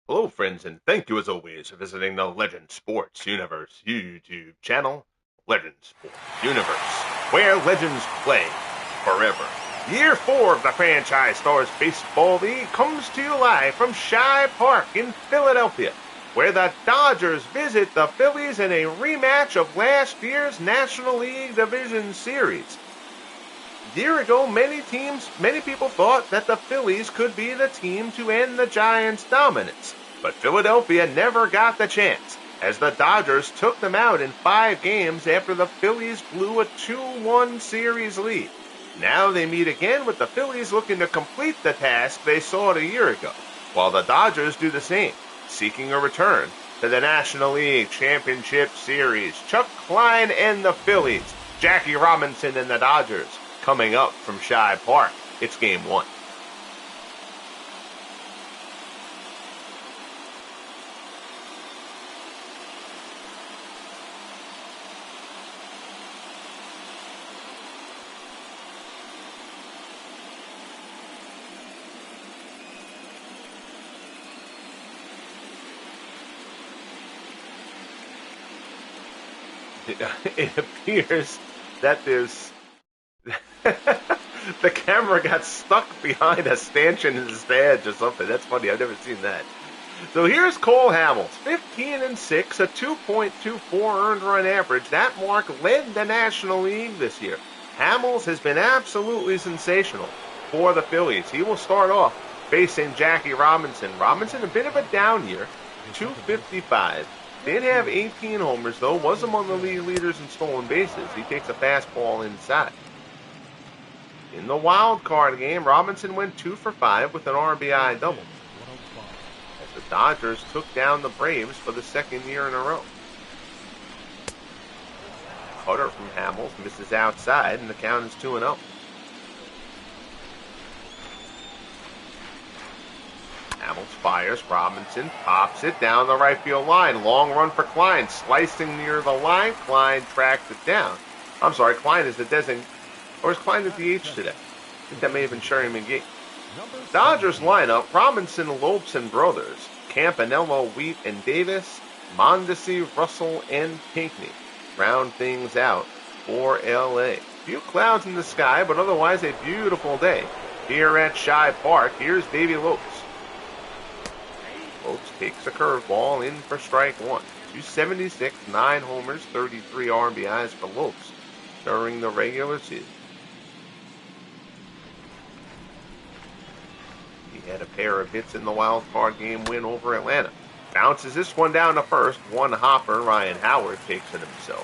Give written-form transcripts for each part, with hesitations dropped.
Hello, friends, and thank you as always for visiting the Legend Sports Universe YouTube channel, Legend Sports Universe, where legends play forever. Year 4 of the Franchise Stars Baseball League comes to you live from Shibe Park in Philadelphia, where the Dodgers visit the Phillies in a rematch of last year's National League Division Series. A year ago, many people thought that the Phillies could be the team to end the Giants' dominance. But Philadelphia never got the chance, as the Dodgers took them out in 5 games after the Phillies blew a 2-1 series lead. Now they meet again with the Phillies looking to complete the task they sought a year ago, while the Dodgers do the same, seeking a return to the National League Championship Series. Chuck Klein and the Phillies, Jackie Robinson and the Dodgers, coming up from Shibe Park. It's Game 1. It appears that there's the camera got stuck behind a stanchion in his badge or something. That's funny. I've never seen that. So here's Cole Hamels, 15-6, a 2.24 earned run average. That mark led the National League this year. Hamels has been absolutely sensational for the Phillies. He will start off facing Jackie Robinson. Robinson, a bit of a down year, 255. Did have 18 homers, though, was among the league leaders in stolen bases. He takes a fastball inside. In the wild card game, Robinson went 2 for 5 with an RBI double, as the Dodgers took down the Braves for the second year in a row. Cutter from Hamels misses outside, and the count is 2-0. Hamels fires, Robinson pops it down the right field line. Long run for Klein, slicing near the line. Klein tracks it down. I'm sorry, Klein is the designated, or is Klein the DH today? I think that may have been Sherry McGee. Dodgers lineup, Robinson, Lopes, and Brothers. Campanello, Wheat, and Davis. Mondesi, Russell, and Pinckney round things out for L.A. Few clouds in the sky, but otherwise a beautiful day here at Shibe Park. Here's Davey Lopes. Lopes takes a curveball in for strike 1. 276, 9 homers, 33 RBIs for Lopes during the regular season. He had a pair of hits in the wild card game win over Atlanta. Bounces this one down to first. One hopper. Ryan Howard takes it himself.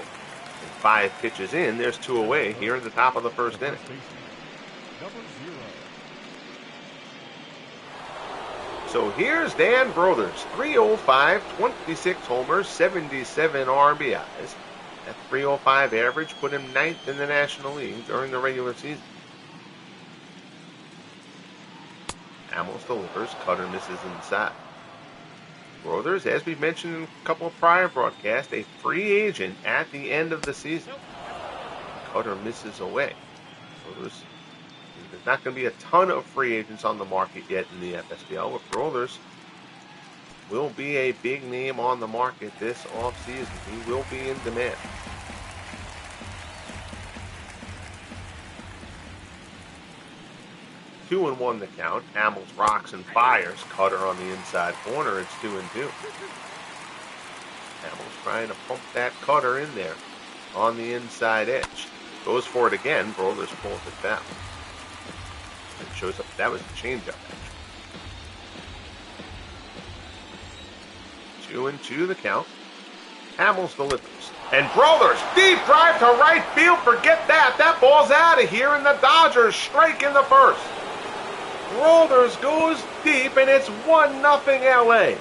And 5 pitches in, there's 2 away here at the top of the first inning. So here's Dan Brothers, 305, 26 homers, 77 RBIs. That 305 average put him 9th in the National League during the regular season. Hamels delivers, Cutter misses inside. Brothers, as we mentioned in a couple of prior broadcasts, a free agent at the end of the season. Cutter misses away. Brothers, there's not going to be a ton of free agents on the market yet in the FSBL, but Brothers will be a big name on the market this offseason. He will be in demand. Two and 1 the count. Hamels rocks and fires. Cutter on the inside corner. It's 2-2. Hamels trying to pump that Cutter in there on the inside edge. Goes for it again. Brothers pulls it down. It shows up. That was the changeup. 2-2 the count. Hamels delivers. And Brothers, deep drive to right field. Forget that. That ball's out of here, and the Dodgers strike in the first. Brothers goes deep, and it's 1-0 LA.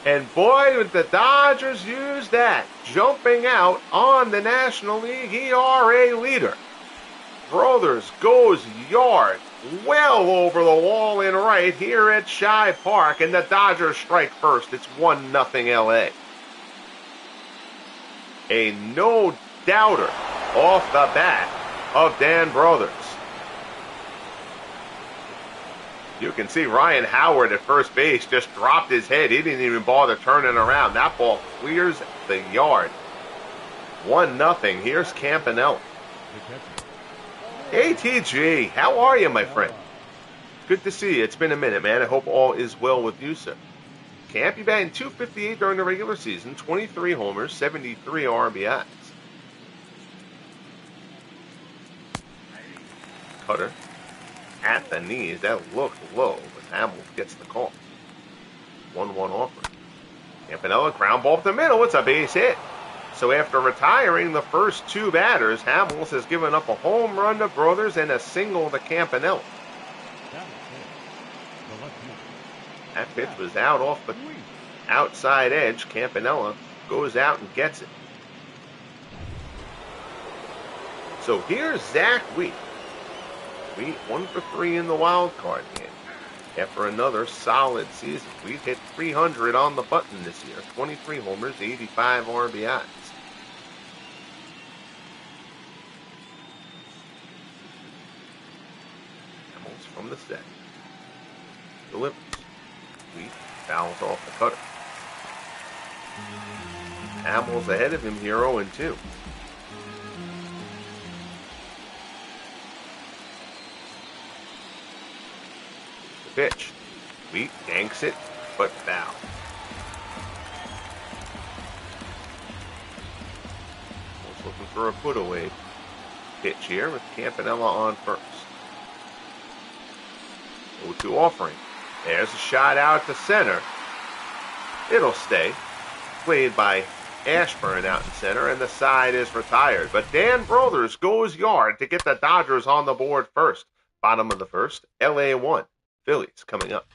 And boy, would the Dodgers use that. Jumping out on the National League ERA leader. Brothers goes yard well over the wall in right here at Shibe Park, and the Dodgers strike first. It's 1-0 LA. A no-doubter off the bat of Dan Brothers. You can see Ryan Howard at first base just dropped his head. He didn't even bother turning around. That ball clears the yard. 1-0. Here's Campanella. Hey, TG. How are you, my friend? Good to see you. It's been a minute, man. I hope all is well with you, sir. Campy batting .258 during the regular season, 23 homers, 73 RBIs. Cutter at the knees. That looked low, but Hamilton gets the call. 1-1 offering. Campanella ground ball up the middle. It's a base hit. So after retiring the first two batters, Hamels has given up a home run to Brothers and a single to Campanella. That pitch was out off the outside edge. Campanella goes out and gets it. So here's Zach Wheat. Wheat 1 for 3 in the wild card game. After another solid season, Wheat hit 300 on the button this year. 23 homers, 85 RBIs. Hamels from the set. Delivers. Wheat fouls off the cutter. Hamels ahead of him here 0-2. The pitch. Wheat yanks it, but foul. Hamels looking for a put-away pitch here with Campanella on first. 0-2 offering. There's a shot out to center. It'll stay. Played by Ashburn out in center, and the side is retired. But Dan Brothers goes yard to get the Dodgers on the board first. Bottom of the first, LA 1. Phillies coming up.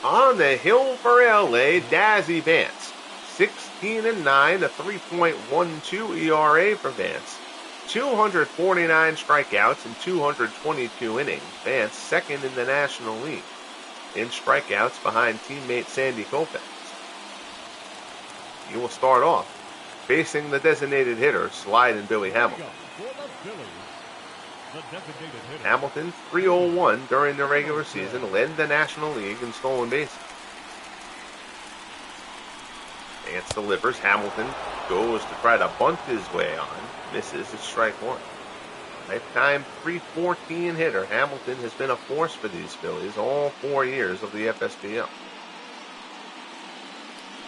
On the hill for LA, Dazzy Vance. 16-9, a 3.12 ERA for Vance. 249 strikeouts in 222 innings. Vance second in the National League in strikeouts behind teammate Sandy Koufax. He will start off facing the designated hitter, sliding Billy Hamilton. Hamilton, 301 during the regular season, led the National League in stolen bases. Vance delivers. Hamilton goes to try to bunt his way on. Misses. It's strike one. Lifetime .314 hitter. Hamilton has been a force for these Phillies all 4 years of the FSBL.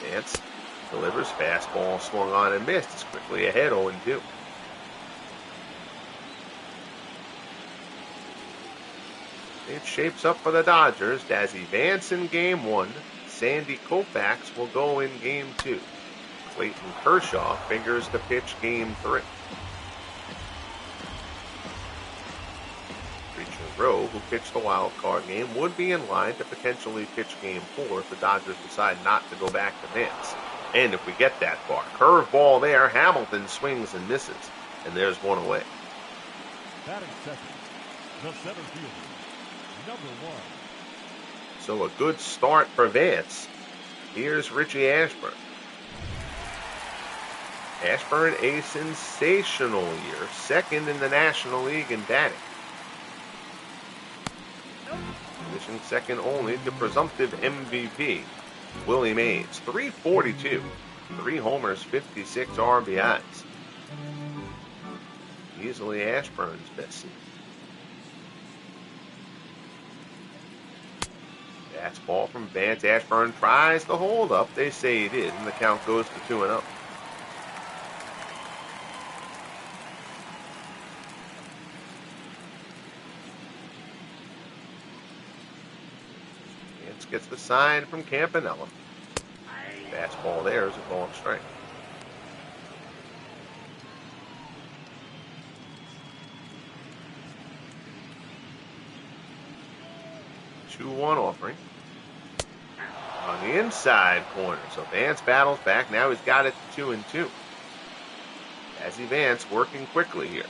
Vance delivers. Fastball swung on and missed. It's quickly ahead 0-2. It shapes up for the Dodgers. Dazzy Vance in game 1. Sandy Koufax will go in game 2. Clayton Kershaw figures to pitch game 3. Rowe, who pitched the wild card game, would be in line to potentially pitch game 4 if the Dodgers decide not to go back to Vance. And if we get that far, curveball there, Hamilton swings and misses, and there's one away. Batting second, the center fielder, number 1. So a good start for Vance. Here's Richie Ashburn. Ashburn a sensational year, second in the National League in batting. Finishing second only to presumptive MVP, Willie Mays. 342, 3 homers, 56 RBIs. Easily Ashburn's best season. Fastball from Vance. Ashburn tries to hold up. They say he did, and the count goes to 2-0. Gets the sign from Campanella. Fastball there is a ball and strike. Two-one offering. On the inside corner. So Vance battles back. Now he's got it to 2-2. Dazzy Vance working quickly here.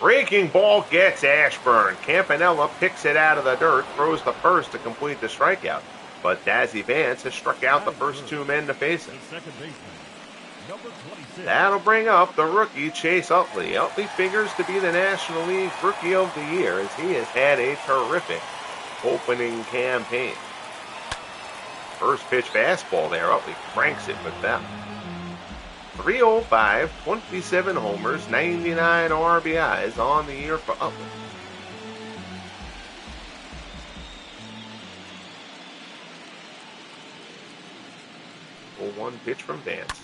Breaking ball gets Ashburn. Campanella picks it out of the dirt, throws the first to complete the strikeout. But Dazzy Vance has struck out the first 2 men to face him. Number 26. That'll bring up the rookie Chase Utley. Utley figures to be the National League Rookie of the Year as he has had a terrific opening campaign. First pitch fastball there. Utley cranks it with them. 305, 27 homers, 99 RBIs on the year for Utley. 0-1 pitch from Vance.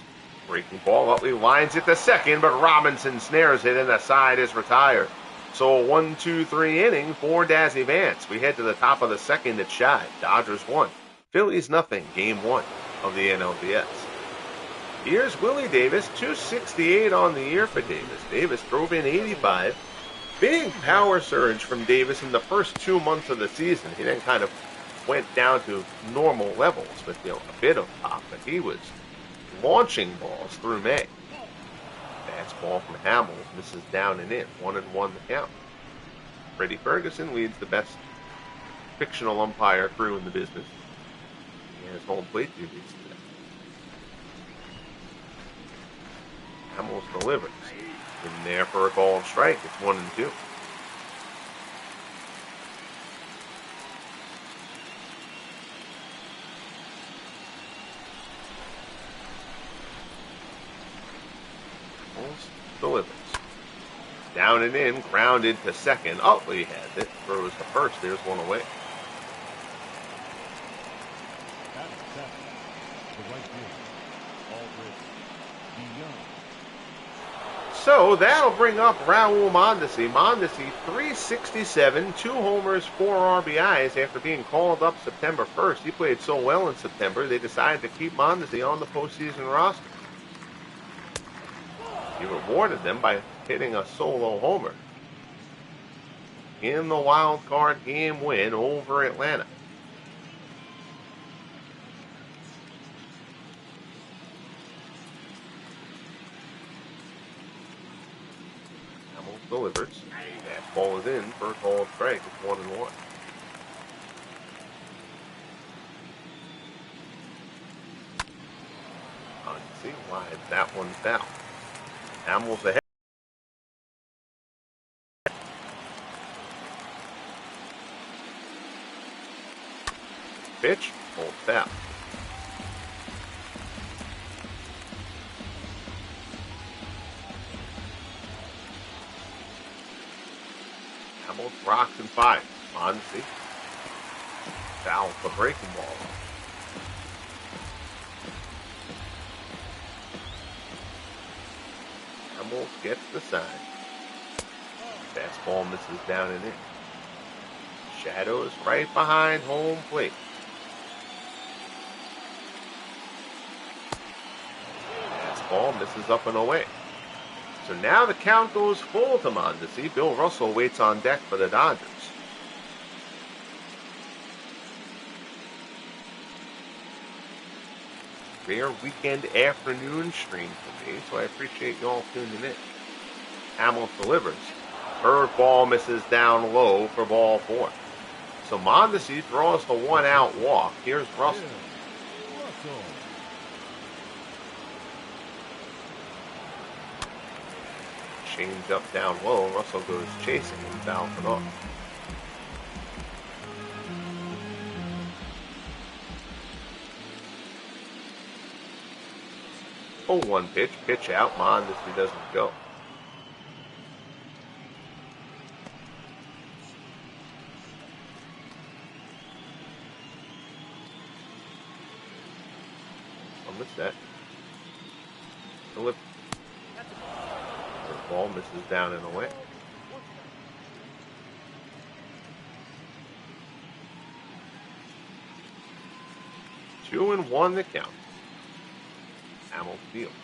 Breaking ball, Utley lines it to second, but Robinson snares it and the side is retired. So a 1-2-3 inning for Dazzy Vance. We head to the top of the second at Shibe. Dodgers 1. Phillies nothing. Game 1 of the NLDS. Here's Willie Davis, 268 on the year for Davis. Davis drove in 85. Big power surge from Davis in the first 2 months of the season. He then kind of went down to normal levels with a bit of pop, but he was launching balls through May. Fastball from Hamill misses down and in. 1-1 the count. Freddie Ferguson leads the best fictional umpire crew in the business. He has home plate duties today. Hamill delivers. In there for a called strike. It's 1-2. Delivers. Down and in, grounded to second. Utley has it. Throws to first. There's one away. So that'll bring up Raul Mondesi. Mondesi, 367, 2 homers, 4 RBIs after being called up September 1st. He played so well in September, they decided to keep Mondesi on the postseason roster. He rewarded them by hitting a solo homer in the wild card game win over Atlanta. Hamill delivers. That ball is in for a called strike. It's 1-1. Let's see why that one foul. Hamill's ahead. Pitch, full foul. Hamill rocks and fires. Mondesi. Foul for breaking ball. Hamill gets the sign. Fastball misses down and in. Shadows right behind home plate. Fastball misses up and away. So now the count goes full to Mondesi. Bill Russell waits on deck for the Dodgers. Rare weekend afternoon stream for me, so I appreciate you all tuning in. Hamill delivers. Curveball misses down low for ball 4. So Mondesi draws the 1-out walk. Here's Russell. Change up down low. Russell goes chasing and fouls it off. Oh, 1 pitch. Pitch out. Mondesi doesn't go. On the set. Deliver. The ball misses down and away. Two and 1 the count. Hamill fields.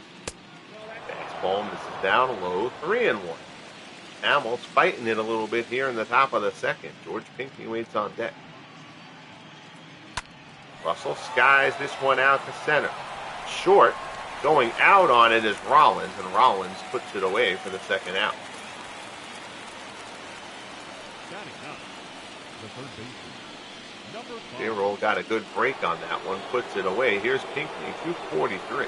Fastball misses down low. 3-1. Hamill's fighting it a little bit here in the top of the second. George Pinckney waits on deck. Russell skies this one out to center. Short. Going out on it is Rollins, and Rollins puts it away for the second out. J-Roll got a good break on that one, puts it away. Here's Pinckney, 243.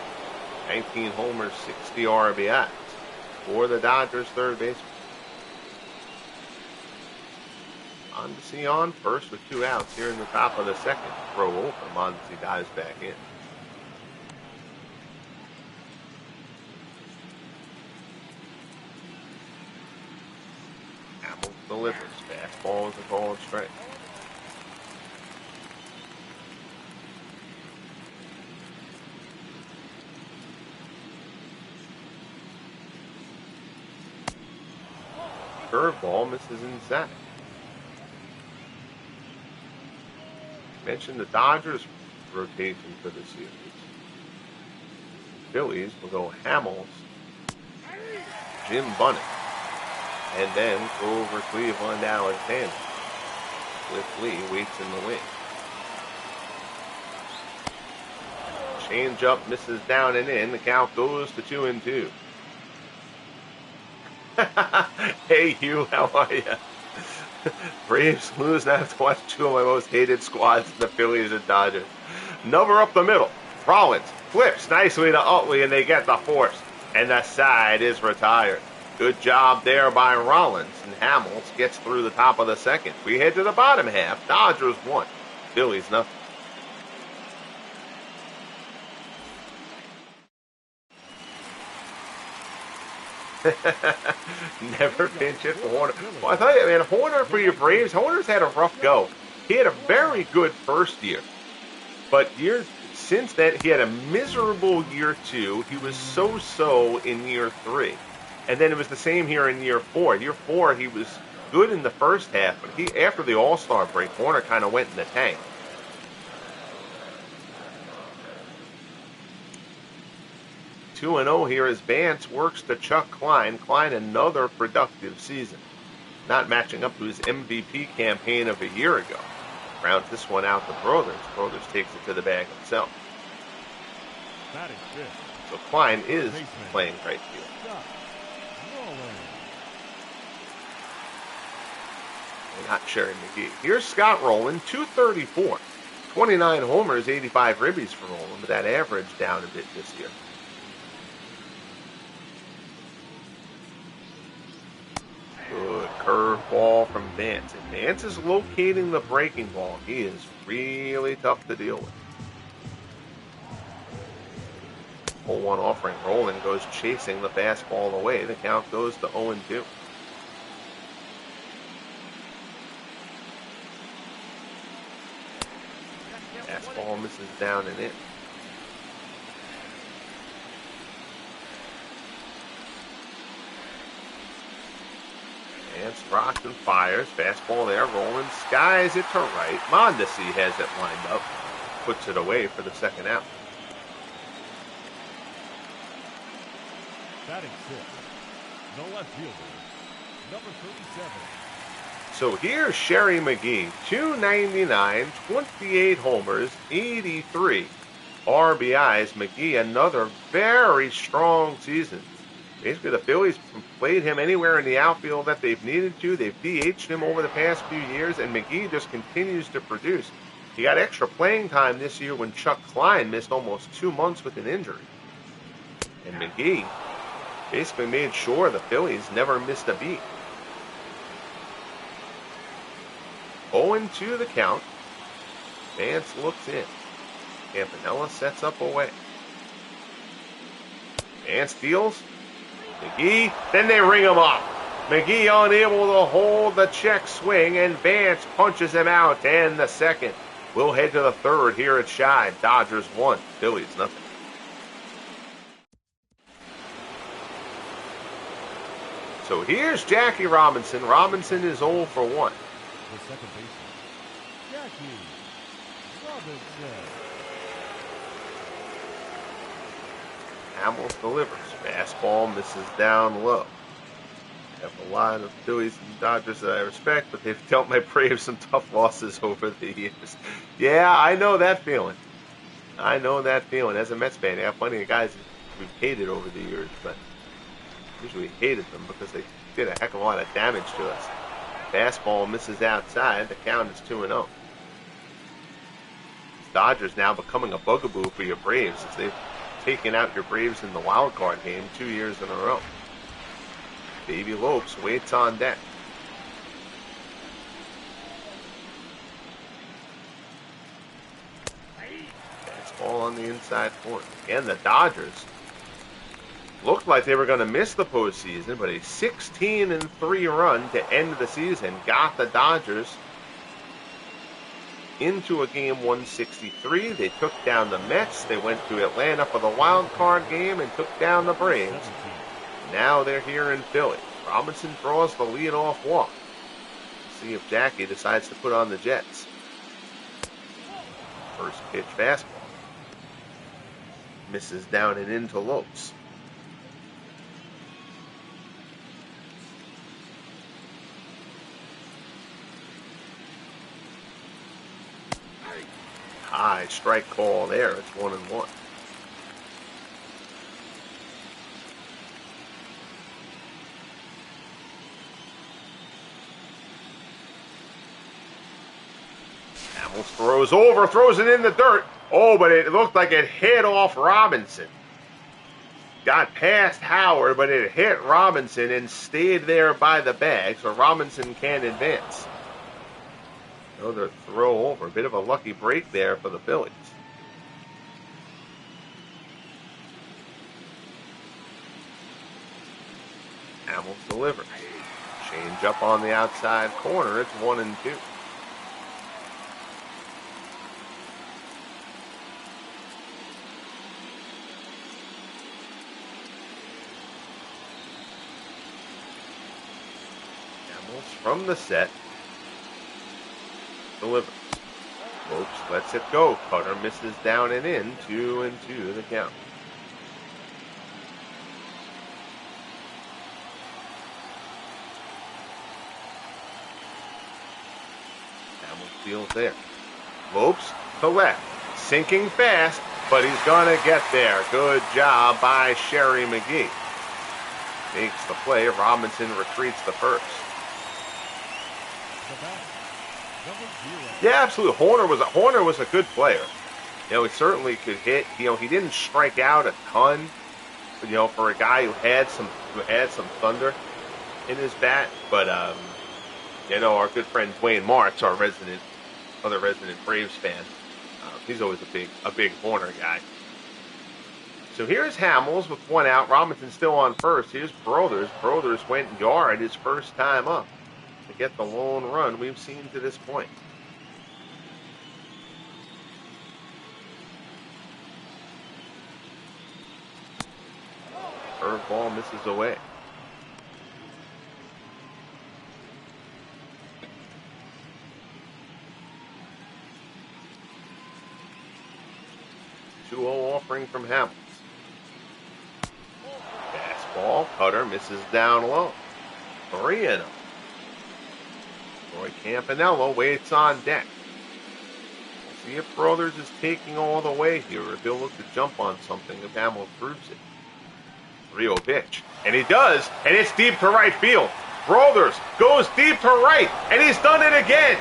19 homers, 60 RBIs for the Dodgers third baseman. Mondesi on first with 2 outs here in the top of the second. Throw over. Mondesi dives back in. Hamels delivers. Fastball is a called strike. Curveball misses inside. Mentioned the Dodgers rotation for the series. Phillies will go Hamels, Jim Bunning, and then go over Cleveland Alexander. Cliff Lee waits in the wing. Change up misses down and in. The count goes to 2-2. Hey, Hugh, how are you? Braves lose. Now I have to watch 2 of my most hated squads, the Phillies and Dodgers. Number up the middle. Rollins flips nicely to Utley, and they get the force. And the side is retired. Good job there by Rollins. And Hamels gets through the top of the second. We head to the bottom half. Dodgers 1. Phillies nothing. Never pinch hit for Horner. Well, I tell you, man, Horner for your Braves, Horner's had a rough go. He had a very good first year. But years since that, he had a miserable year 2. He was so-so in year 3. And then it was the same here in year 4. Year 4, he was good in the first half, but after the All-Star break, Horner kind of went in the tank. Two and 0 here as Vance works to Chuck Klein. Klein, another productive season. Not matching up to his MVP campaign of a year ago. Rounds this one out to Brothers. Brothers takes it to the bag himself. So Klein is playing right field. And not Sherry McGee. Here's Scott Rowland, 234. 29 homers, 85 ribbies for Rowland, but that average down a bit this year. Good curveball from Vance. And Vance is locating the breaking ball. He is really tough to deal with. 0-1 offering. Rowland goes chasing the fastball away. The count goes to 0-2. Fastball misses down and in. Vance rocks and fires. Fastball there. Rowland skies it to right. Mondesi has it lined up. Puts it away for the second out. Batting 6, the left fielder, number 37. So here's Sherry McGee, 299, 28 homers, 83 RBIs. McGee, another very strong season. Basically, the Phillies played him anywhere in the outfield that they've needed to. They've DH'd him over the past few years, and McGee just continues to produce. He got extra playing time this year when Chuck Klein missed almost 2 months with an injury. And McGee basically made sure the Phillies never missed a beat. 0-2 the count. Vance looks in. Campanella sets up away. Vance deals. McGee, then they ring him up. McGee unable to hold the check swing, and Vance punches him out to end the second. We'll head to the third here at Shibe. Dodgers 1, Phillies nothing. So here's Jackie Robinson. Robinson is 0 for 1. The second baseman, Jackie Robinson. Hamels delivers. Fastball misses down low. I have a lot of Phillies and Dodgers that I respect, but they've dealt my Braves some tough losses over the years. Yeah, I know that feeling. I know that feeling. As a Mets fan, I have plenty of guys we've hated over the years, but usually hated them because they did a heck of a lot of damage to us. Fastball misses outside. The count is 2-0. Dodgers now becoming a bugaboo for your Braves as they've taking out your Braves in the wild card game 2 years in a row. Baby Lopes waits on deck. Fastball on the inside corner. Again, the Dodgers looked like they were going to miss the postseason, but a 16-3 run to end the season got the Dodgers into a game 163. They took down the Mets. They went to Atlanta for the wild card game and took down the Braves. Now they're here in Philly. Robinson draws the leadoff walk. See if Jackie decides to put on the Jets. First pitch fastball. Misses down and into Lopes. High strike call there. It's 1-1. Hamels throws over, throws it in the dirt. Oh, but it looked like it hit off Robinson. Got past Howard, but it hit Robinson and stayed there by the bag, so Robinson can't advance. Another throw over. A bit of a lucky break there for the Phillies. Hamels delivers. Change up on the outside corner. It's 1-2. From the set, delivers. Lopes lets it go. Cutter misses down and in. 2-2 the count. Hamels fields there. Lopes to left. Sinking fast, but he's going to get there. Good job by Sherry McGee. Makes the play. Robinson retreats the first. Yeah, absolutely. Horner was a good player. You know, he certainly could hit. You know, he didn't strike out a ton. But, you know, for a guy who had some thunder in his bat. But you know, our good friend Dwayne Marks, our other resident Braves fan, he's always a big Horner guy. So here's Hamels with one out. Robinson still on first. Here's Brothers. Brothers went yard his first time up to get the lone run we've seen to this point. Curveball misses away. Offering from Hamels. Fastball, cutter misses down low. 3-0. Roy Campanella waits on deck. We'll see if Brothers is taking all the way here, or if he'll look to jump on something if Hamels proves it. 3-0 pitch. And he does, and it's deep to right field. Brothers goes deep to right, and he's done it again.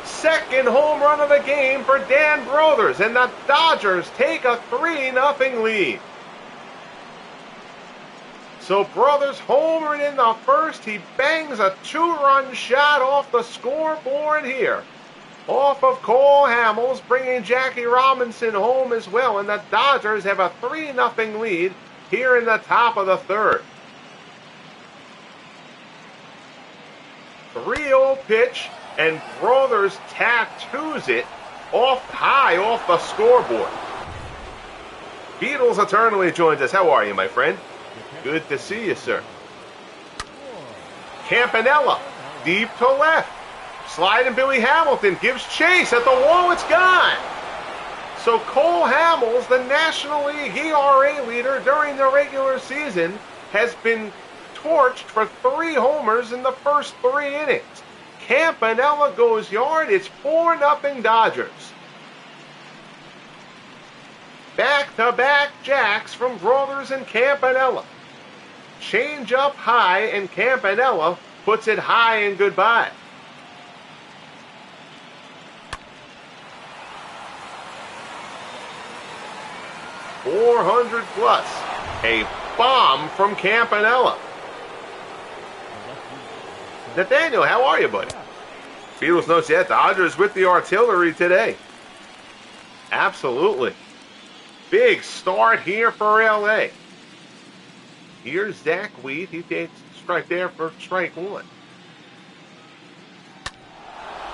Second home run of the game for Dan Brothers, and the Dodgers take a 3-0 lead. So Brothers homered in the first. He bangs a 2-run shot off the scoreboard here. Off of Cole Hamels, bringing Jackie Robinson home as well, and the Dodgers have a 3-0 lead here in the top of the third. 3-0 pitch, and Brothers tattoos it high off the scoreboard. Beatles Eternally joins us. How are you, my friend? Good to see you, sir. Campanella, deep to left. Sliding Billy Hamilton gives chase at the wall. It's gone. So Cole Hamels, the National League ERA leader during the regular season, has been torched for 3 homers in the first 3 innings. Campanella goes yard. It's 4-0 Dodgers. Back-to-back jacks from Brothers and Campanella. Change up high, and Campanella puts it high and goodbye. 400 plus. A bomb from Campanella. Nathaniel, how are you, buddy? Beatles notes yet. Dodgers with the artillery today. Absolutely. Big start here for LA. Here's Zach Wheat. He takes strike there for strike one.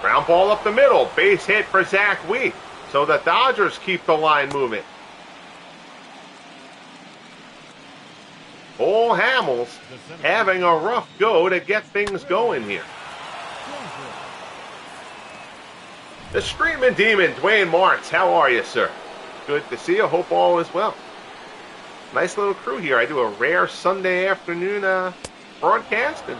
Ground ball up the middle. Base hit for Zach Wheat. So the Dodgers keep the line moving. Cole Hamels having a rough go to get things going here. The Screaming Demon, Dwayne Martz. How are you, sir? Good to see you. Hope all is well. Nice little crew here. I do a rare Sunday afternoon broadcast, and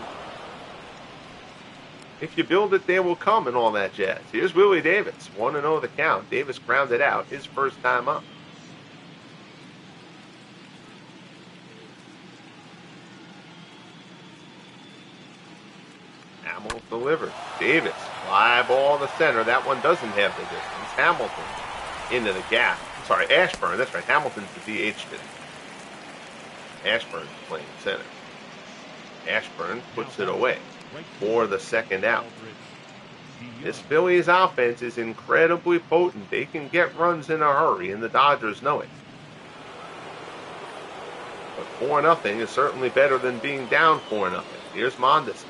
if you build it, they will come and all that jazz. Here's Willie Davis, 1-0 the count. Davis grounded out his first time up. Hamilton delivered. Davis, fly ball to center. That one doesn't have the distance. Hamilton into the gap. Sorry, Ashburn. That's right. Hamilton's the DH today. Ashburn's playing center. Ashburn puts it away for the second out. This Phillies offense is incredibly potent. They can get runs in a hurry, and the Dodgers know it. But 4-0 is certainly better than being down 4-0. Here's Mondesi.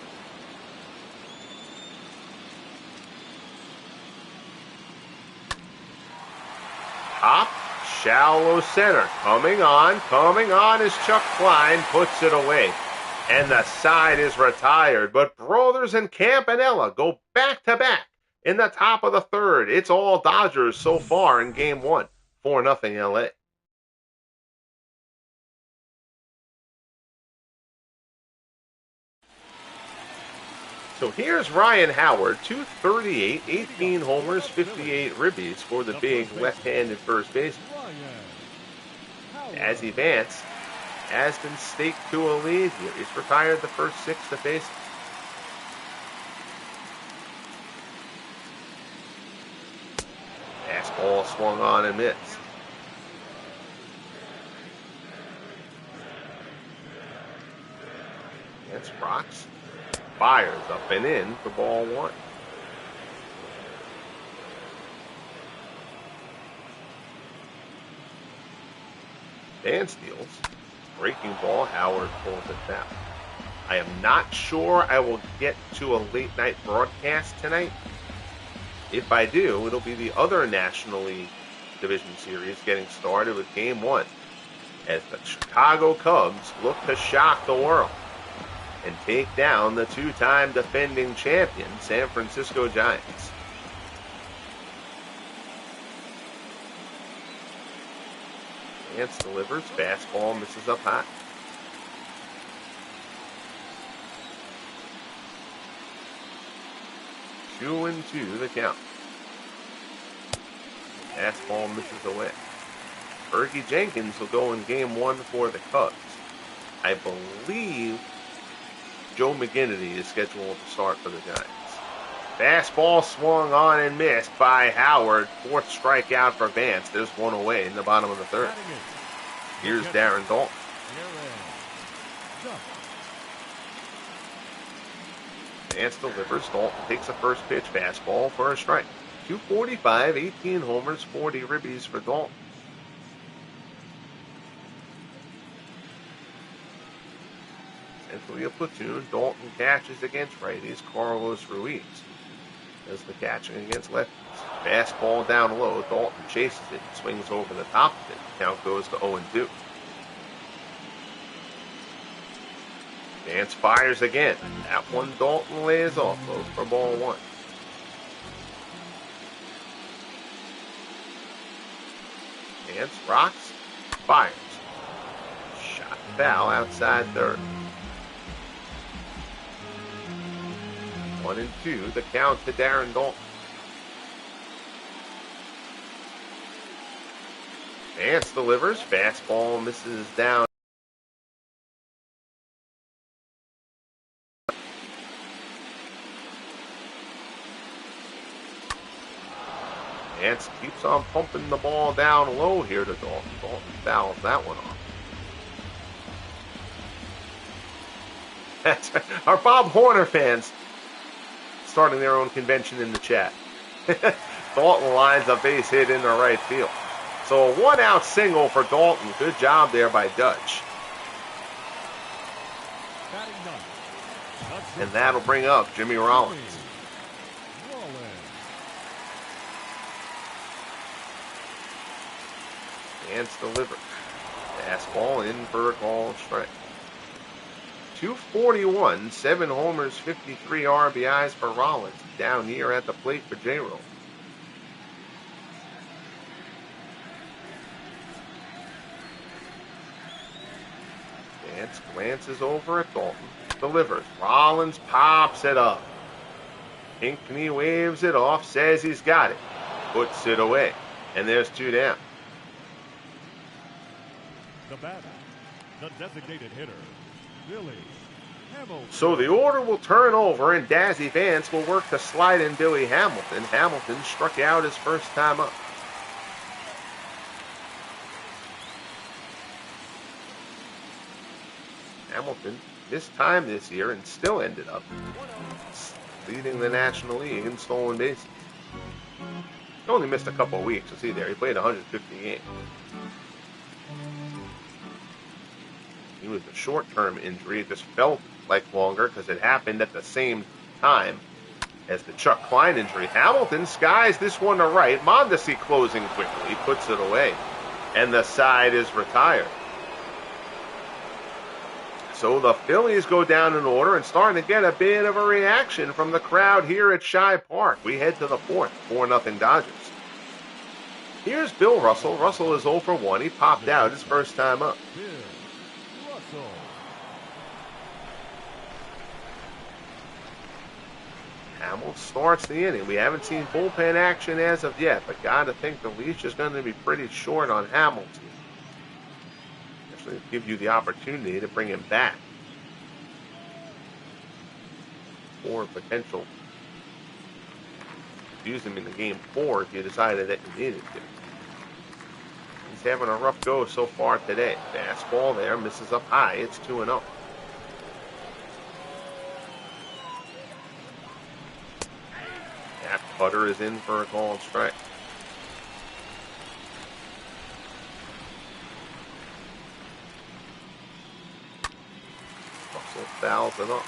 Top, shallow center. Coming on as Chuck Klein puts it away. And the side is retired. But Brothers and Campanella go back-to-back in the top of the third. It's all Dodgers so far in Game 1. 4-0 LA. So here's Ryan Howard, 238, 18 homers, 58 ribbies for the big left-handed first baseman. As Vance has been staked to a lead here. He's retired the first 6 to face him. Fastball swung on and missed. That's rocks. Fires up and in for ball one. Dan steals. Breaking ball. Howard pulls it down. I am not sure I will get to a late night broadcast tonight. If I do, it'll be the other National League Division Series getting started with Game 1 as the Chicago Cubs look to shock the world and take down the two-time defending champion San Francisco Giants. Vance delivers. Fastball misses up high. Two and two the count. Fastball misses away. Fergie Jenkins will go in Game 1 for the Cubs. I believe Joe McGinnity is scheduled to start for the Giants. Fastball swung on and missed by Howard. Fourth strikeout for Vance. There's one away in the bottom of the third. Here's Darren Dalton. Vance delivers. Dalton takes a first pitch fastball for a strike. 245, 18 homers, 40 ribbies for Dalton. Essentially a platoon. Dalton catches against righties. Carlos Ruiz does the catching against lefties. Fastball down low. Dalton chases it and swings over the top of it. Count goes to 0-2. Vance fires again. That one Dalton lays off low for ball one. Vance rocks, fires. Shot foul outside third. 1-2, the count to Darren Dalton. Vance delivers. Fastball misses down. Lance keeps on pumping the ball down low here to Dalton. Dalton fouls that one off. That's our Bob Horner fans starting their own convention in the chat. Dalton lines a base hit into right field. So a 1-out single for Dalton. Good job there by Dutch. And that'll bring up Jimmy Rollins. Lance delivered. Fastball in for a called strike. 241, 7 homers, 53 RBIs for Rollins. Down here at the plate for J-Roll. Lance glances over at Dalton. Delivers. Rollins pops it up. Pinckney waves it off, says he's got it. Puts it away. And there's 2 down. The batter, the designated hitter, Billy Hamilton. So the order will turn over, and Dazzy Vance will work to slide in Billy Hamilton. Hamilton struck out his first time up. Hamilton missed time this year and still ended up leading the National League in stolen bases. He only missed a couple of weeks. You see there, he played 150 games. It was a short-term injury. It just felt like longer because it happened at the same time as the Chuck Klein injury. Hamilton skies this one to right. Mondesi closing quickly, puts it away, and the side is retired. So the Phillies go down in order and starting to get a bit of a reaction from the crowd here at Shibe Park. We head to the 4th, 4-0 Dodgers. Here's Bill Russell. Russell is 0 for 1. He popped out his first time up. Hamilton starts the inning. We haven't seen bullpen action as of yet, but gotta think the leash is going to be pretty short on Hamilton. Actually, give you the opportunity to bring him back for potential. Use him in the game 4 if you decided that you needed to. He's having a rough go so far today. Fastball there, misses up high. It's 2-0. That putter is in for a called strike. Russell fouls it up.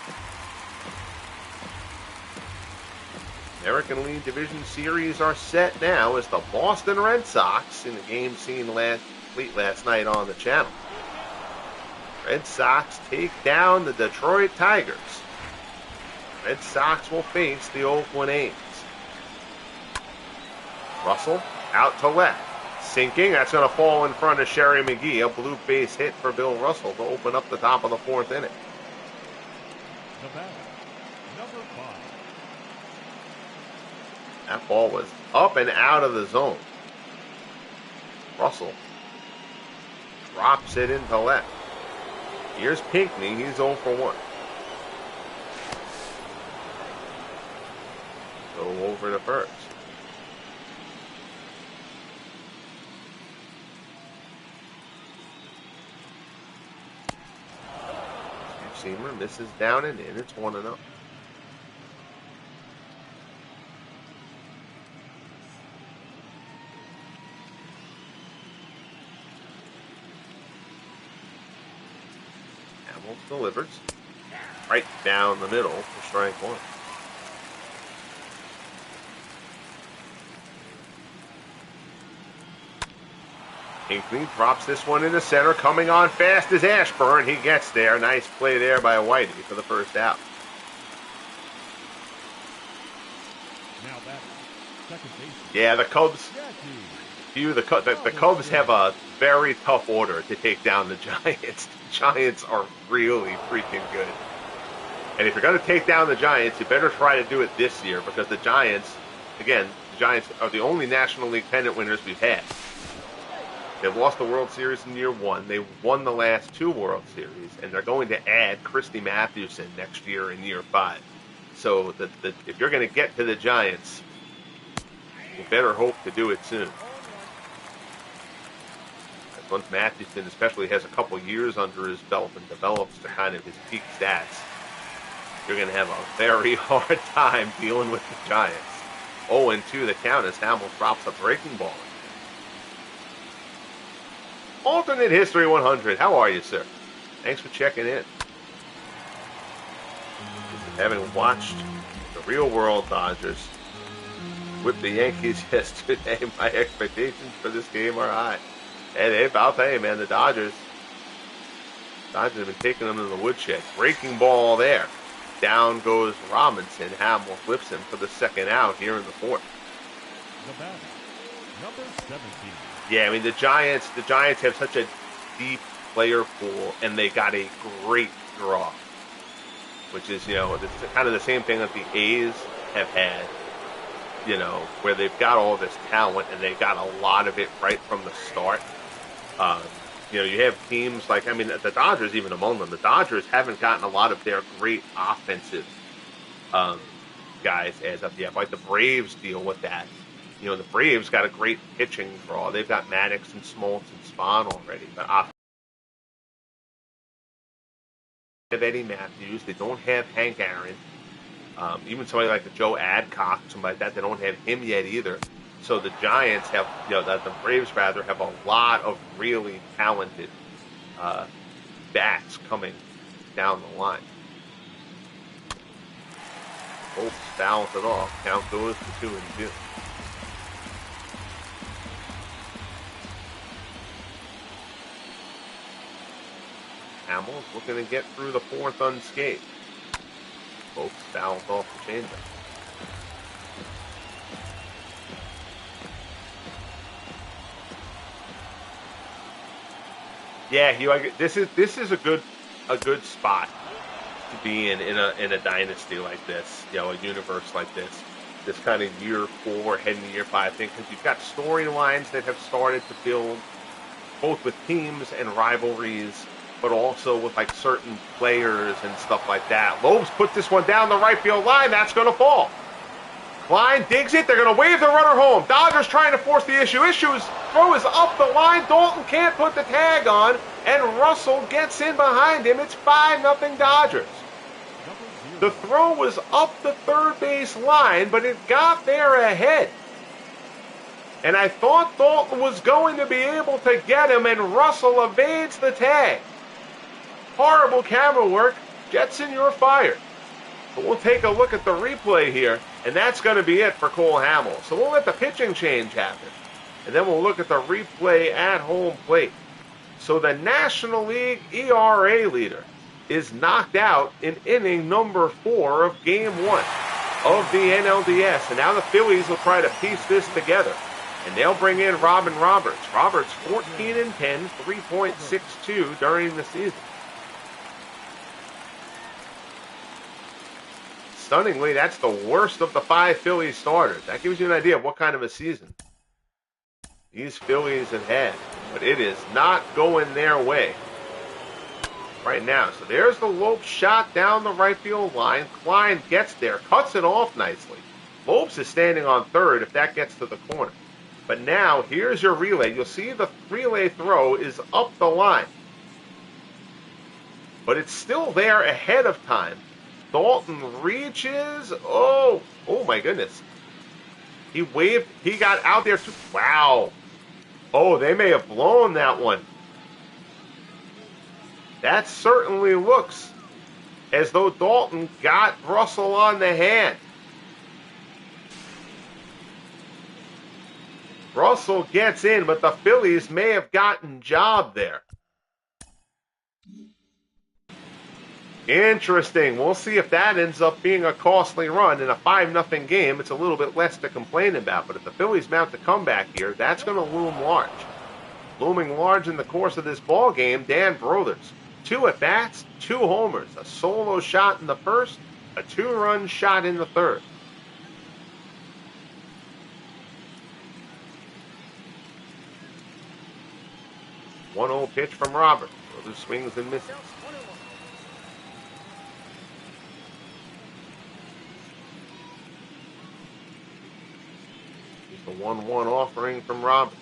American League Division Series are set now as the Boston Red Sox, in the game seen late last night on the channel. Red Sox take down the Detroit Tigers. Red Sox will face the Oakland A's. Russell out to left. Sinking. That's going to fall in front of Sherry McGee. A blue base hit for Bill Russell to open up the top of the 4th inning. The batter, number 5. That ball was up and out of the zone. Russell drops it into left. Here's Pinckney. He's 0 for 1. Go over to first. Seamer misses down and in. It's 1-0. Hamilton delivers right down the middle for strike 1. Pinckney drops this one into center. Coming on fast is Ashburn. He gets there. Nice play there by Whitey for the first out. Now back, second base. Yeah, the Cubs. The Cubs have a very tough order to take down the Giants. The Giants are really freaking good. And if you're going to take down the Giants, you better try to do it this year because the Giants, again, the Giants are the only National League pennant winners we've had. They've lost the World Series in year 1. They won the last 2 World Series, and they're going to add Christy Mathewson next year in year 5. So if you're going to get to the Giants, You better hope to do it soon. Once Mathewson especially has a couple years under his belt and develops to kind of his peak stats, you're going to have a very hard time dealing with the Giants. 0-2 the count as Hamels drops a breaking ball. Alternate History 100. How are you, sir? Thanks for checking in. Having watched the real world Dodgers whip the Yankees yesterday, my expectations for this game are high. And I'll tell you, man, the Dodgers have been taking them in the woodshed. Breaking ball there. Down goes Robinson. Hamill flips him for the second out here in the fourth. The batter, number 17. Yeah, I mean, the Giants have such a deep player pool, and they got a great draw, which is, it's kind of the same thing that the A's have had, where they've got all this talent, and they got a lot of it right from the start. You have teams like, the Dodgers even among them. The Dodgers haven't gotten a lot of their great offensive guys as of yet. Like the Braves deal with that. The Braves got a great pitching draw. They've got Maddox and Smoltz and Spahn already. But they have Eddie Matthews. They don't have Hank Aaron. Even somebody like the Joe Adcock, somebody like that, they don't have him yet either. So the Giants have, the Braves rather, have a lot of really talented bats coming down the line. Both fouls it off. Count goes to 2-2. Hamill's looking to get through the fourth unscathed. Both fouls off the changeup. Yeah, this is a good spot to be in a dynasty like this, a universe like this kind of year 4 heading to year 5 thing, because you've got storylines that have started to build, both with teams and rivalries, but also with like certain players and stuff like that. Lopes put this one down the right field line. That's going to fall. Klein digs it. They're going to wave the runner home. Dodgers trying to force the issue. Throw is up the line. Dalton can't put the tag on, and Russell gets in behind him. It's 5-0 Dodgers. The throw was up the third base line, but it got there ahead. And I thought Dalton was going to be able to get him, and Russell evades the tag. Horrible camera work. Jetson, you're fired. But we'll take a look at the replay here, and that's going to be it for Cole Hamels. So we'll let the pitching change happen, and then we'll look at the replay at home plate. So the National League ERA leader is knocked out in inning number 4 of Game 1 of the NLDS. And now the Phillies will try to piece this together, and they'll bring in Robin Roberts. Roberts 14-10, 3.62 during the season. Stunningly, that's the worst of the 5 Phillies starters. That gives you an idea of what kind of a season these Phillies have had. But it is not going their way right now. So there's the Lopes shot down the right field line. Klein gets there, cuts it off nicely. Lopes is standing on third if that gets to the corner. But now, here's your relay. You'll see the relay throw is up the line. But it's still there ahead of time. Dalton reaches. Oh my goodness. He waved. He got out there too. Wow. Oh, they may have blown that one. That certainly looks as though Dalton got Russell on the hand. Russell gets in, but the Phillies may have gotten jobbed there. Interesting. We'll see if that ends up being a costly run. In a 5-0 game, it's a little bit less to complain about. But if the Phillies mount the comeback here, that's going to loom large. Looming large in the course of this ball game, Dan Brothers. 2 at-bats, 2 homers, a solo shot in the first, a 2-run shot in the third. One-0 pitch from Robert. Brothers swings and misses. The 1-1 offering from Roberts.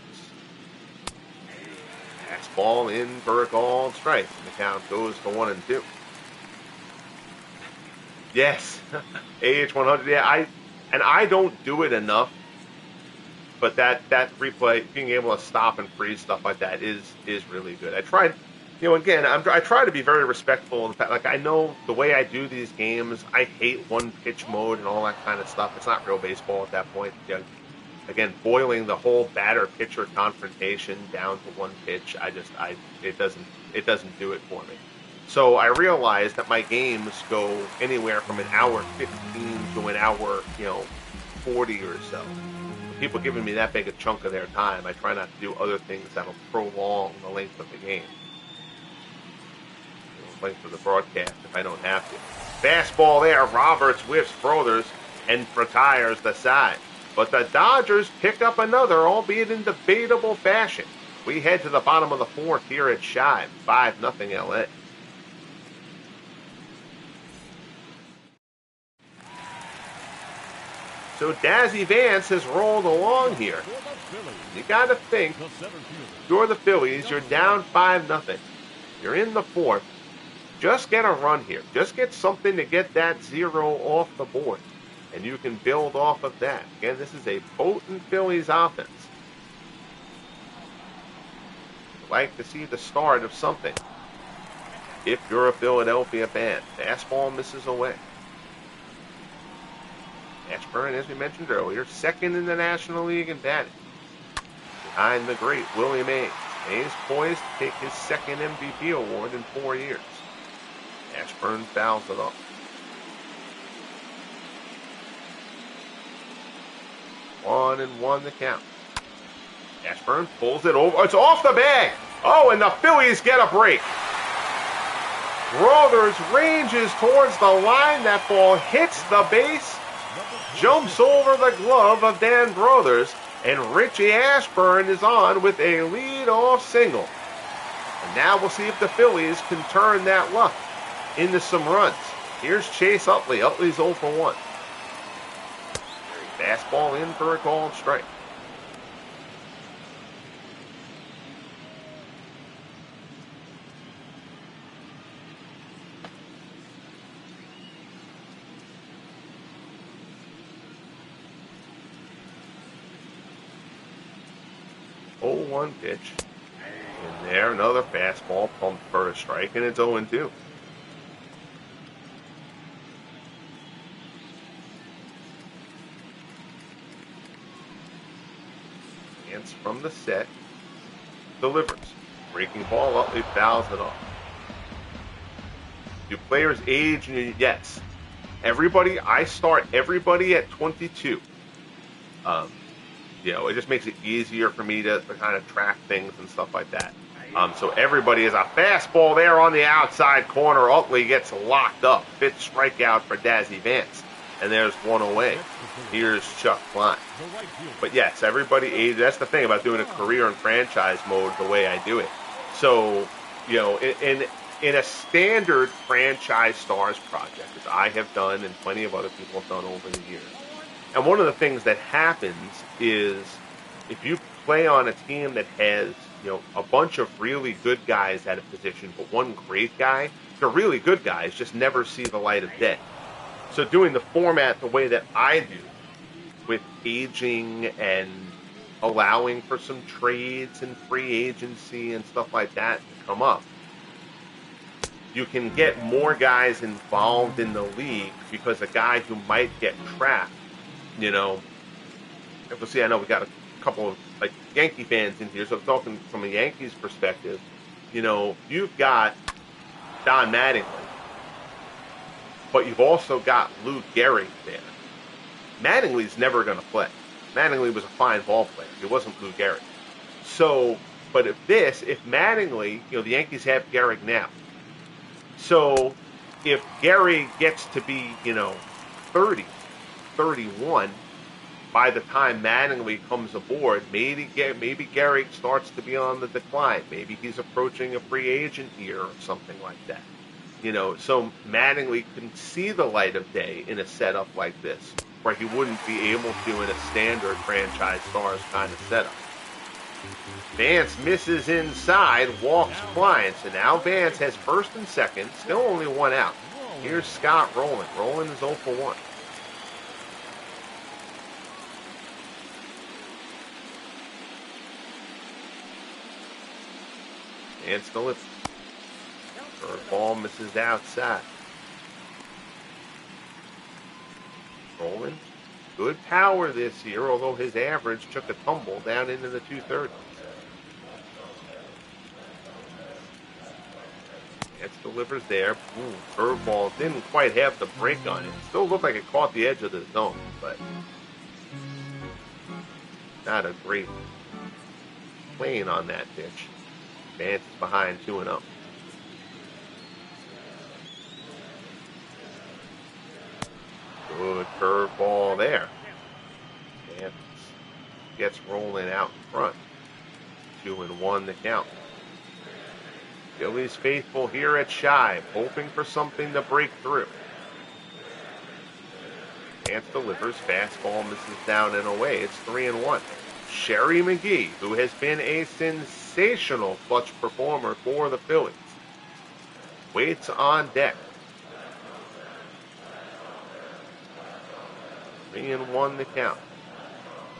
Fastball in for a called strike. And the count goes to 1-2. Yes, AH 100. Yeah, I don't do it enough, but that replay, being able to stop and freeze stuff like that is really good. I tried, again, I try to be very respectful of the fact, like, I know the way I do these games, I hate one pitch mode and all that kind of stuff. It's not real baseball at that point. Again, boiling the whole batter pitcher confrontation down to one pitch, it doesn't do it for me. So I realized that my games go anywhere from an hour 15 to an hour, 40 or so. People giving me that big a chunk of their time, I try not to do other things that'll prolong the length of the game. Length of the broadcast if I don't have to. Fastball there, Roberts whiffs Brothers and retires the side. But the Dodgers pick up another, albeit in debatable fashion. We head to the bottom of the fourth here at Shibe, 5-0 LA. So Dazzy Vance has rolled along here. You got to think, you're the Phillies, you're down 5-0. You're in the fourth. Just get a run here. Just get something to get that 0 off the board. And you can build off of that. Again, this is a potent Phillies offense. I'd like to see the start of something. If you're a Philadelphia fan, fastball misses away. Ashburn, as we mentioned earlier, second in the National League in batting. Behind the great Willie Mays. Mays poised to take his second MVP award in 4 years. Ashburn fouls it off. 1-1 the count. Ashburn pulls it over. It's off the bag. Oh, and the Phillies get a break. Brothers ranges towards the line. That ball hits the base. Jumps over the glove of Dan Brothers, and Richie Ashburn is on with a lead-off single. And now we'll see if the Phillies can turn that luck into some runs. Here's Chase Utley. Utley's 0 for 1. Fastball in for a called strike. One pitch. In there, another fastball pumped for a strike, and it's 0-2. Chance from the set. Delivers. Breaking ball up, he fouls it off. Do players age? Yes. I start everybody at 22. It just makes it easier for me to kind of track things and stuff like that. So everybody is a fastball there on the outside corner. Utley gets locked up. Fifth strikeout for Dazzy Vance. And there's one away. Here's Chuck Klein. But yes, everybody ages. That's the thing about doing a career and franchise mode the way I do it. So, in a standard franchise stars project, as I have done and plenty of other people have done over the years, and one of the things that happens is if you play on a team that has, a bunch of really good guys at a position, but one great guy, the really good guys just never see the light of day. So doing the format the way that I do, with aging and allowing for some trades and free agency and stuff like that to come up, you can get more guys involved in the league because a guy who might get trapped, if we see, I know we got a couple of Yankee fans in here, so talking from a Yankees perspective, you've got Don Mattingly, but you've also got Lou Gehrig there. Mattingly's never going to play. Mattingly was a fine ball player. He wasn't Lou Gehrig. So, but if Mattingly, the Yankees have Gehrig now. So if Gehrig gets to be, 30, 31, by the time Mattingly comes aboard, maybe Gehrig starts to be on the decline. Maybe he's approaching a free agent year or something like that. So Mattingly can see the light of day in a setup like this. where he wouldn't be able to in a standard franchise stars kind of setup. Vance misses inside, walks flying. So now Vance has first and second, still only one out. Here's Scott Rowland. Rowland is 0 for 1. Vance delivers. Curveball misses outside. Rowland, good power this year, although his average took a tumble down into the 230s. Vance delivers there. Boom. Curveball didn't quite have the break on it. Still looked like it caught the edge of the zone, but not a great plane on that pitch. Vance is behind 2-0. Good curveball there. Vance gets rolling out in front. 2-1 the count. Phillies faithful here at Shibe, hoping for something to break through. Vance delivers, fastball misses down and away. It's 3-1. Sherry McGee, who has been a sensational clutch performer for the Phillies, waits on deck. 3-1 the count.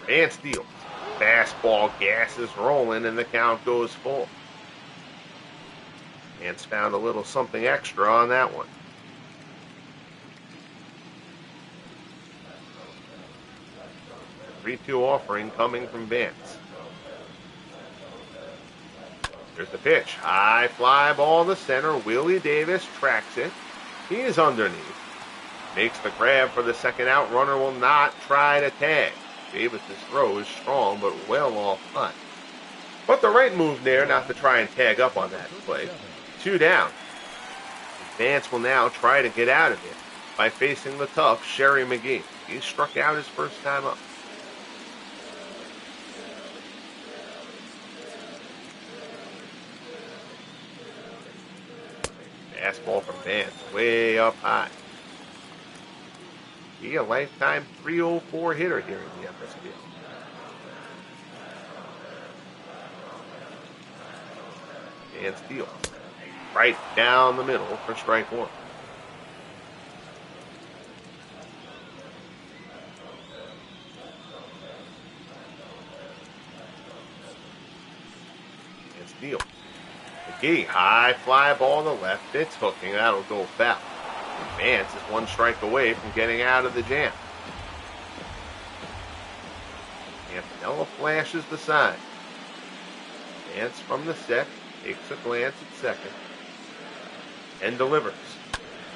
Vance deals. Fastball, gas is rolling, and the count goes full. Vance found a little something extra on that one. The 3-2 offering coming from Vance. Here's the pitch. High fly ball to center. Willie Davis tracks it. He is underneath. Makes the grab for the second out. Runner will not try to tag. Davis's throw is strong, but well off line. But the right move there not to try and tag up on that play. 2 down. Vance will now try to get out of it by facing the tough Sherry McGee. He struck out his first time up. Fastball from Vance, way up high. He a lifetime 304 hitter here in the FSBL. Vance deals. Right down the middle for strike one. Vance deals. McGee, high fly ball to left. It's hooking. That'll go foul. Vance is 1 strike away from getting out of the jam. Campanella flashes the sign. Vance from the set takes a glance at second and delivers.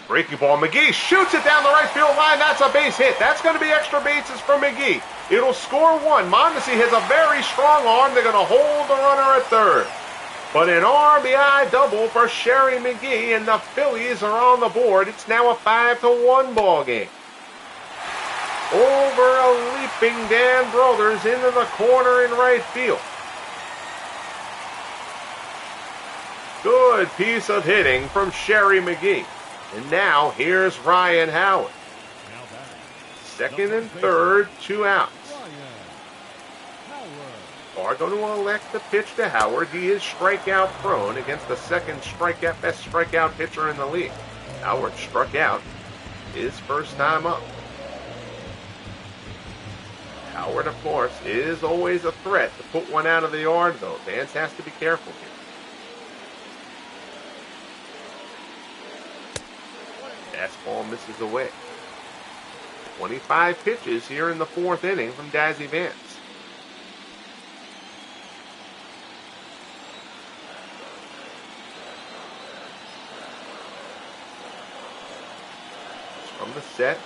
Breaking ball. McGee shoots it down the right field line. That's a base hit. That's going to be extra bases for McGee. It'll score 1. Mondesi has a very strong arm. They're going to hold the runner at third. But an RBI double for Sherry McGee, and the Phillies are on the board. It's now a 5-1 ball game. Over a leaping Dan Brothers into the corner in right field. Good piece of hitting from Sherry McGee. And now here's Ryan Howard. Second and third, 2 outs. Are going to elect the pitch to Howard. He is strikeout prone against the second best strikeout pitcher in the league. Howard struck out his first time up. Howard, of course, is always a threat to put one out of the yard, though. Vance has to be careful here. Fastball misses away. 25 pitches here in the 4th inning from Dazzy Vance. From the set.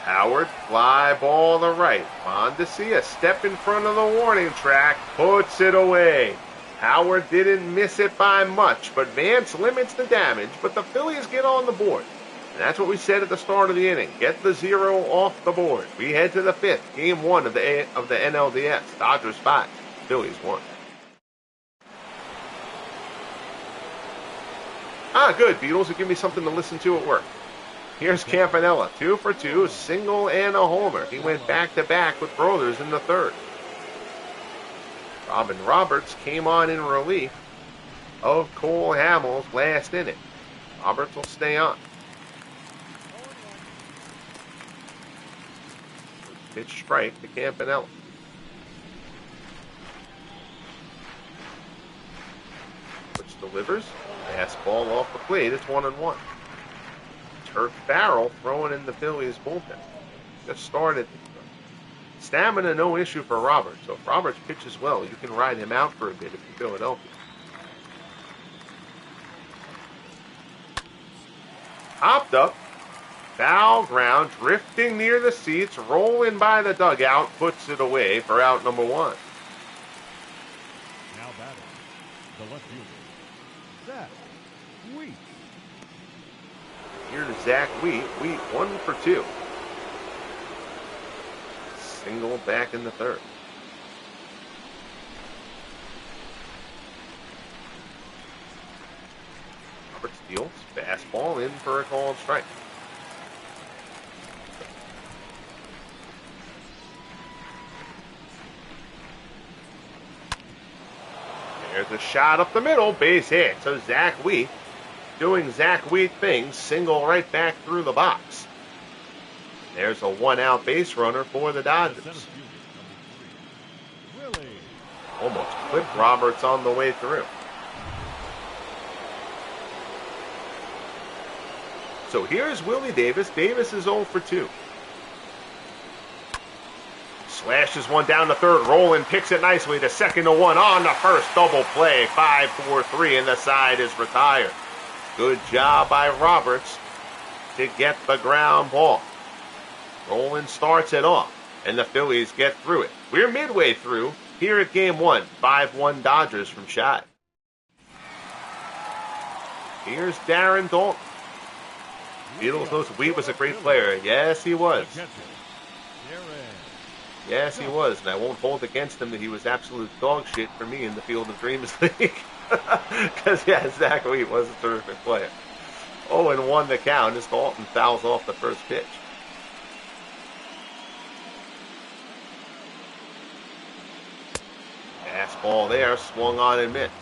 Howard, fly ball to right. Mondesi, a step in front of the warning track, puts it away. Howard didn't miss it by much, but Vance limits the damage, but the Phillies get on the board. And that's what we said at the start of the inning. Get the 0 off the board. We head to the 5th, game 1 of the NLDS. Dodgers 5, Phillies 1. Good. Beatles will give me something to listen to at work. Here's Campanella, 2 for 2, single and a homer. He went back-to-back with Brothers in the third. Robin Roberts came on in relief of Cole Hamels last inning. Roberts will stay on. Pitch strike to Campanella. Which delivers. Fastball off the plate. It's 1-1. Turk Farrell throwing in the Phillies bullpen. Just started. Stamina, no issue for Roberts. So if Roberts pitches well, you can ride him out for a bit if you're Philadelphia. Hopped up. Foul ground, drifting near the seats, rolling by the dugout, puts it away for out number 1. Now batting, the left fielder, Zach Wheat. Here's Zach Wheat. Wheat 1 for 2. Single back in the third. Roberts deals. Fastball in for a called strike. There's a shot up the middle, base hit. So Zach Wheat doing Zach Wheat things, single right back through the box. There's a 1-out base runner for the Dodgers. Almost clipped Roberts on the way through. So here's Willie Davis. Davis is 0 for 2. Slashes one down the third, rolling, picks it nicely to 2nd to 1 on the first double play. 5-4-3, and the side is retired. Good job by Roberts to get the ground ball. Roland starts it off, and the Phillies get through it. We're midway through here at Game 1. 5-1 Dodgers from Shibe. Here's Darren Dalton. Beatles knows Wheat was a great player. Yes, he was. Yes, he was, and I won't hold against him that he was absolute dog shit for me in the Field of Dreams League. Because, yeah, Zach Wheat was a terrific player. 0-1 the count as Dalton fouls off the first pitch. Fastball there, swung on and missed.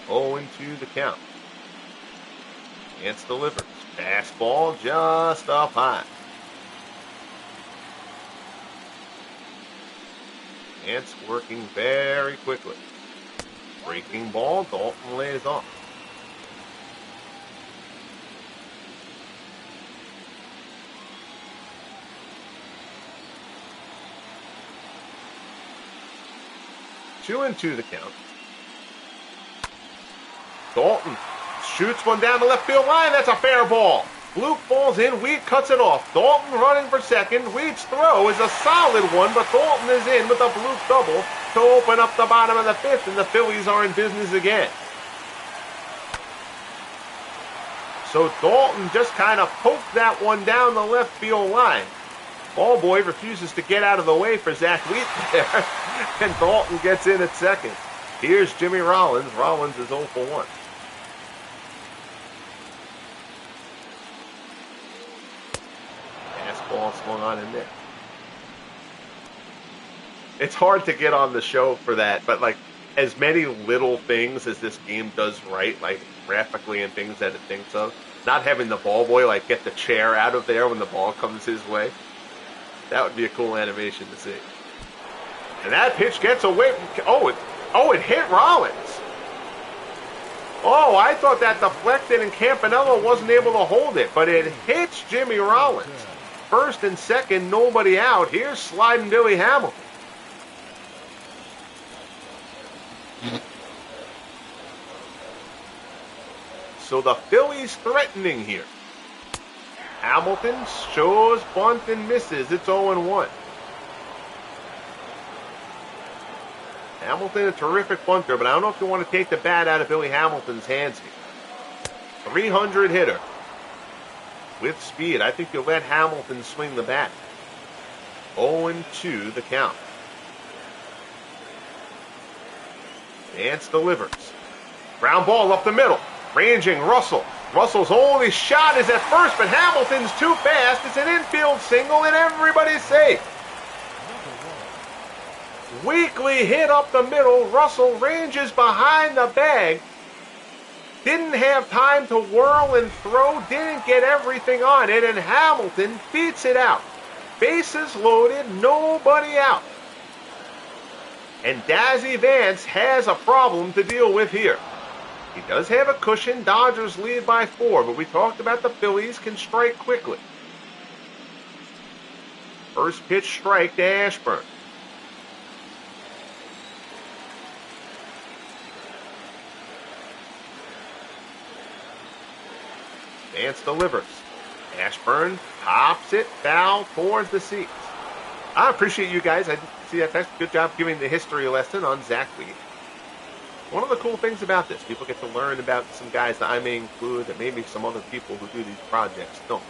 Oh, 2 the count. Chance delivers. Fastball just up high. Chance working very quickly. Breaking ball, Dalton lays off. Two and 2 the count. Dalton shoots one down the left field line. That's a fair ball. Luke falls in. Wheat cuts it off. Dalton running for second. Wheat's throw is a solid one, but Dalton is in with a Luke double to open up the bottom of the 5th, and the Phillies are in business again. So Dalton just kind of poked that one down the left field line. Ball boy refuses to get out of the way for Zach Wheat there, and Dalton gets in at second. Here's Jimmy Rollins. Rollins is 0 for 1. Fastball swung on and missed. It's hard to get on the show for that, but like as many little things as this game does right, like graphically and things that it thinks of, not having the ball boy like get the chair out of there when the ball comes his way, that would be a cool animation to see. And that pitch gets away. It hit Rollins. Oh, I thought that deflected and Campanella wasn't able to hold it, but it hits Jimmy Rollins. First and second, nobody out. Here's sliding Billy Hamilton. So the Phillies threatening here. Hamilton shows bunt and misses. It's 0-1. Hamilton, a terrific bunter, but I don't know if you want to take the bat out of Billy Hamilton's hands here. 300 hitter with speed. I think you'll let Hamilton swing the bat. 0-2 the count. Nance delivers. Ground ball up the middle. Ranging Russell. Russell's only shot is at first, but Hamilton's too fast. It's an infield single, and everybody's safe. Weakly hit up the middle. Russell ranges behind the bag. Didn't have time to whirl and throw. Didn't get everything on it, and Hamilton beats it out. Bases loaded, nobody out. And Dazzy Vance has a problem to deal with here. He does have a cushion. Dodgers lead by 4, but we talked about the Phillies can strike quickly. First pitch strike to Ashburn. Vance delivers. Ashburn pops it foul towards the seats. I appreciate you guys. I see that text. Good job giving the history lesson on Zach Weed. One of the cool things about this, people get to learn about some guys that I may include that maybe some other people who do these projects don't.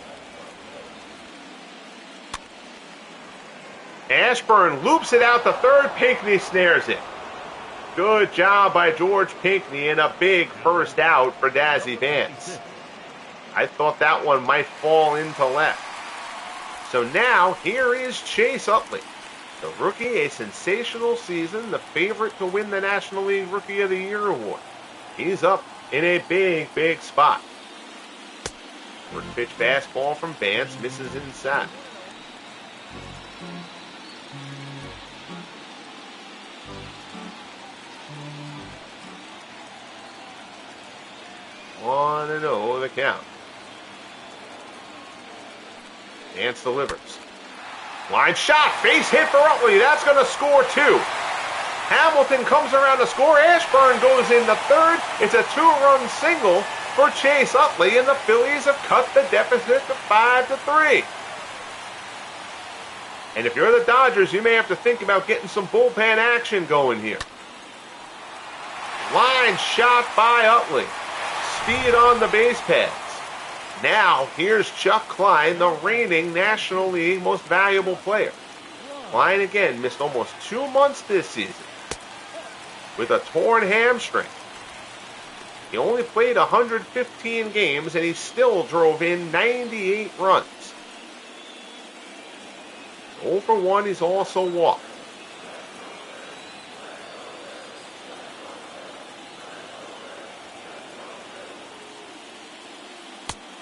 Ashburn loops it out to third. Pinckney snares it. Good job by George Pinckney and a big first out for Dazzy Vance. I thought that one might fall into left. So now, here is Chase Utley. The rookie, a sensational season, the favorite to win the National League Rookie of the Year award. He's up in a big, big spot. First pitch fastball from Vance, misses inside. One and 0 the count. Vance delivers. Line shot, base hit for Utley. That's going to score 2. Hamilton comes around to score. Ashburn goes in the third. It's a 2-run single for Chase Utley, and the Phillies have cut the deficit to 5-3. And if you're the Dodgers, you may have to think about getting some bullpen action going here. Line shot by Utley. Speed on the base paths. Now, here's Chuck Klein, the reigning National League Most Valuable Player. Klein, again, missed almost 2 months this season with a torn hamstring. He only played 115 games, and he still drove in 98 runs. 0 for 1, he's also walked.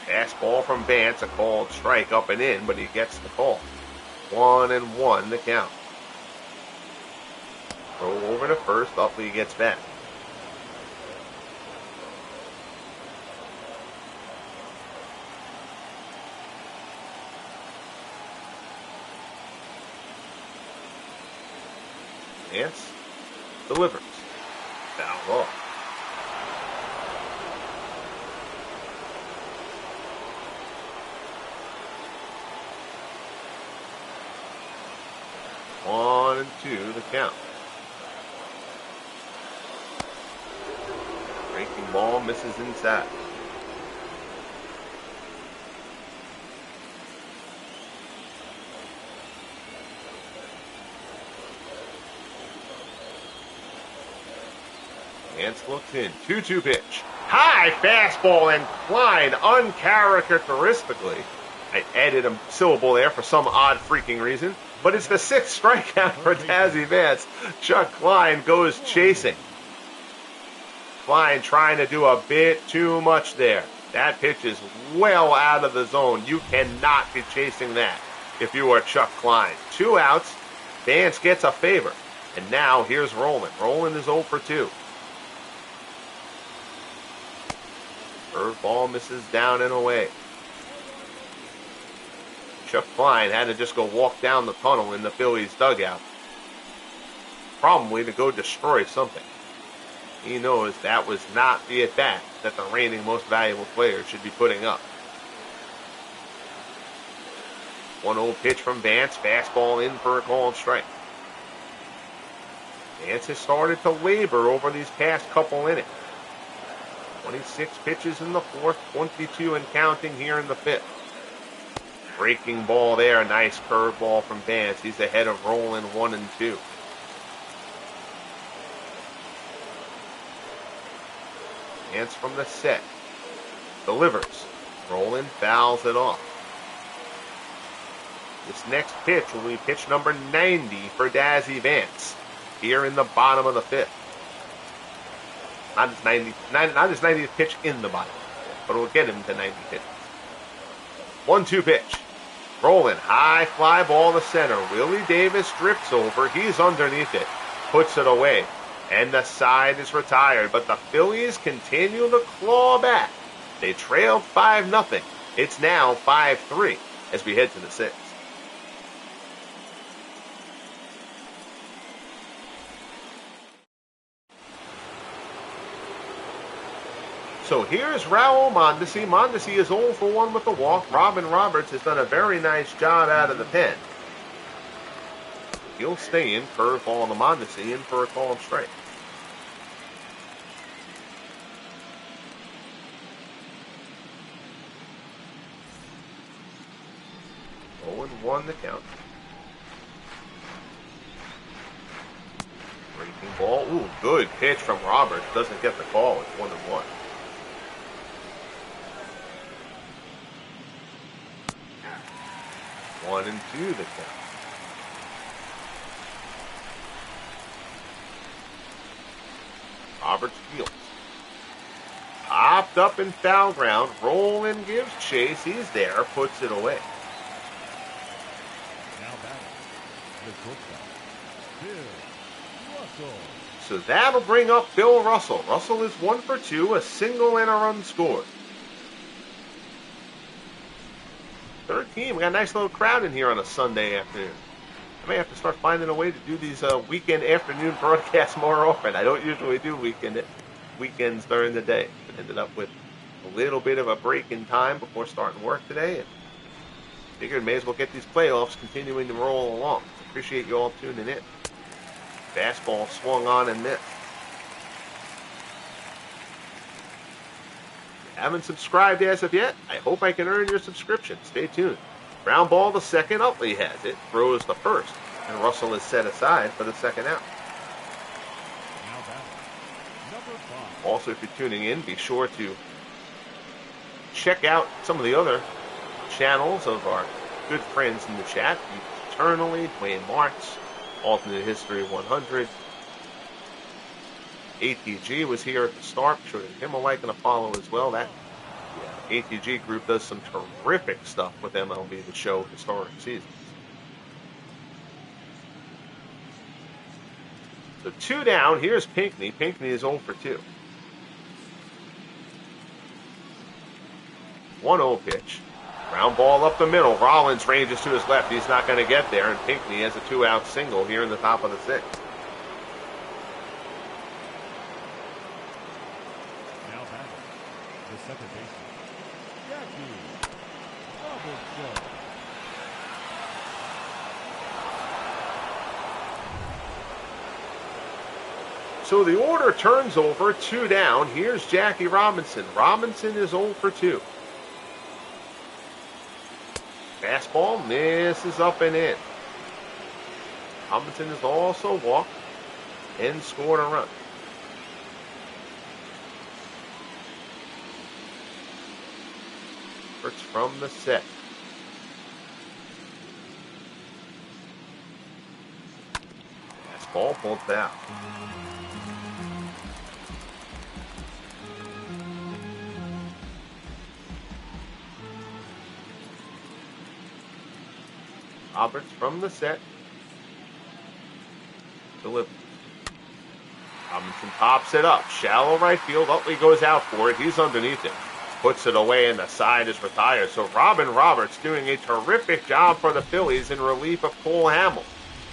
Fastball from Vance, a called strike up and in, but he gets the call. 1-1 the count. Throw over to first, Utley gets back. Vance delivers. Foul off. One and 2 the count. Breaking ball misses inside. Vance looks in. 2-2 pitch. High fastball, and Klein uncharacteristically. I added a syllable there for some odd freaking reason. But it's the 6th strikeout for Dazzy Vance. Chuck Klein goes chasing. Klein trying to do a bit too much there. That pitch is well out of the zone. You cannot be chasing that if you are Chuck Klein. 2 outs. Vance gets a favor. And now here's Roland. Roland is 0 for 2. Curveball misses down and away. Chuck Klein had to just go walk down the tunnel in the Phillies dugout. Probably to go destroy something. He knows that was not the at-bat that the reigning most valuable player should be putting up. 1-0 pitch from Vance. Fastball in for a called strike. Vance has started to labor over these past couple innings. 26 pitches in the 4th, 22 and counting here in the 5th. Breaking ball there. Nice curveball from Vance. He's ahead of Roland 1-2. Vance from the set. Delivers. Rolling, fouls it off. This next pitch will be pitch number 90 for Dazzy Vance here in the bottom of the 5th. Not his 90th pitch in the bottom, but it will get him to 90 pitches. 1-2 pitch. Rolling, high fly ball to center. Willie Davis drifts over. He's underneath it. Puts it away. And the side is retired. But the Phillies continue to claw back. They trailed 5-0. It's now 5-3 as we head to the 6th. So here's Raul Mondesi. Mondesi is 0 for 1 with a walk. Robin Roberts has done a very nice job out of the pen. He'll stay in. Curveball to Mondesi, in for a called strike. Oh, and 1 the count. Breaking ball. Ooh, good pitch from Roberts. Doesn't get the call. It's 1-1. 1-2 the count. Roberts fields. Popped up in foul ground. Roland gives chase. He's there. Puts it away. Now batting, the shortstop, Bill Russell. So that'll bring up Bill Russell. Russell is 1 for 2, a single and a run scored. 13. We got a nice little crowd in here on a Sunday afternoon. I may have to start finding a way to do these weekend afternoon broadcasts more often. I don't usually do weekends during the day. But ended up with a little bit of a break in time before starting work today. And figured may as well get these playoffs continuing to roll along. Appreciate you all tuning in. Fastball swung on and missed. Haven't subscribed as of yet? I hope I can earn your subscription. Stay tuned. Ground ball to second. Utley has it. Throws the first. And Russell is set aside for the second out. Now batting, number 5. Also, if you're tuning in, be sure to check out some of the other channels of our good friends in the chat. Eternally, Dwayne Marks, Alternate History 100. ATG was here at the start. Sure, him a like and a follow as well. That ATG group does some terrific stuff with MLB The Show historic seasons. So 2 down. Here's Pinckney. Pinckney is 0 for 2. 1-0 pitch. Ground ball up the middle. Rollins ranges to his left. He's not going to get there. And Pinckney has a 2-out single here in the top of the 6th. Now batting, the second baseman, Jackie Robinson. So the order turns over. 2 down. Here's Jackie Robinson. Robinson is 0 for 2. Fastball misses up and in. Robinson has also walked and scored a run. Efforts from the set. Fastball pulled down. Roberts from the set. Delivers. Robinson pops it up. Shallow right field. Utley goes out for it. He's underneath it. Puts it away and the side is retired. So Robin Roberts doing a terrific job for the Phillies in relief of Cole Hamill.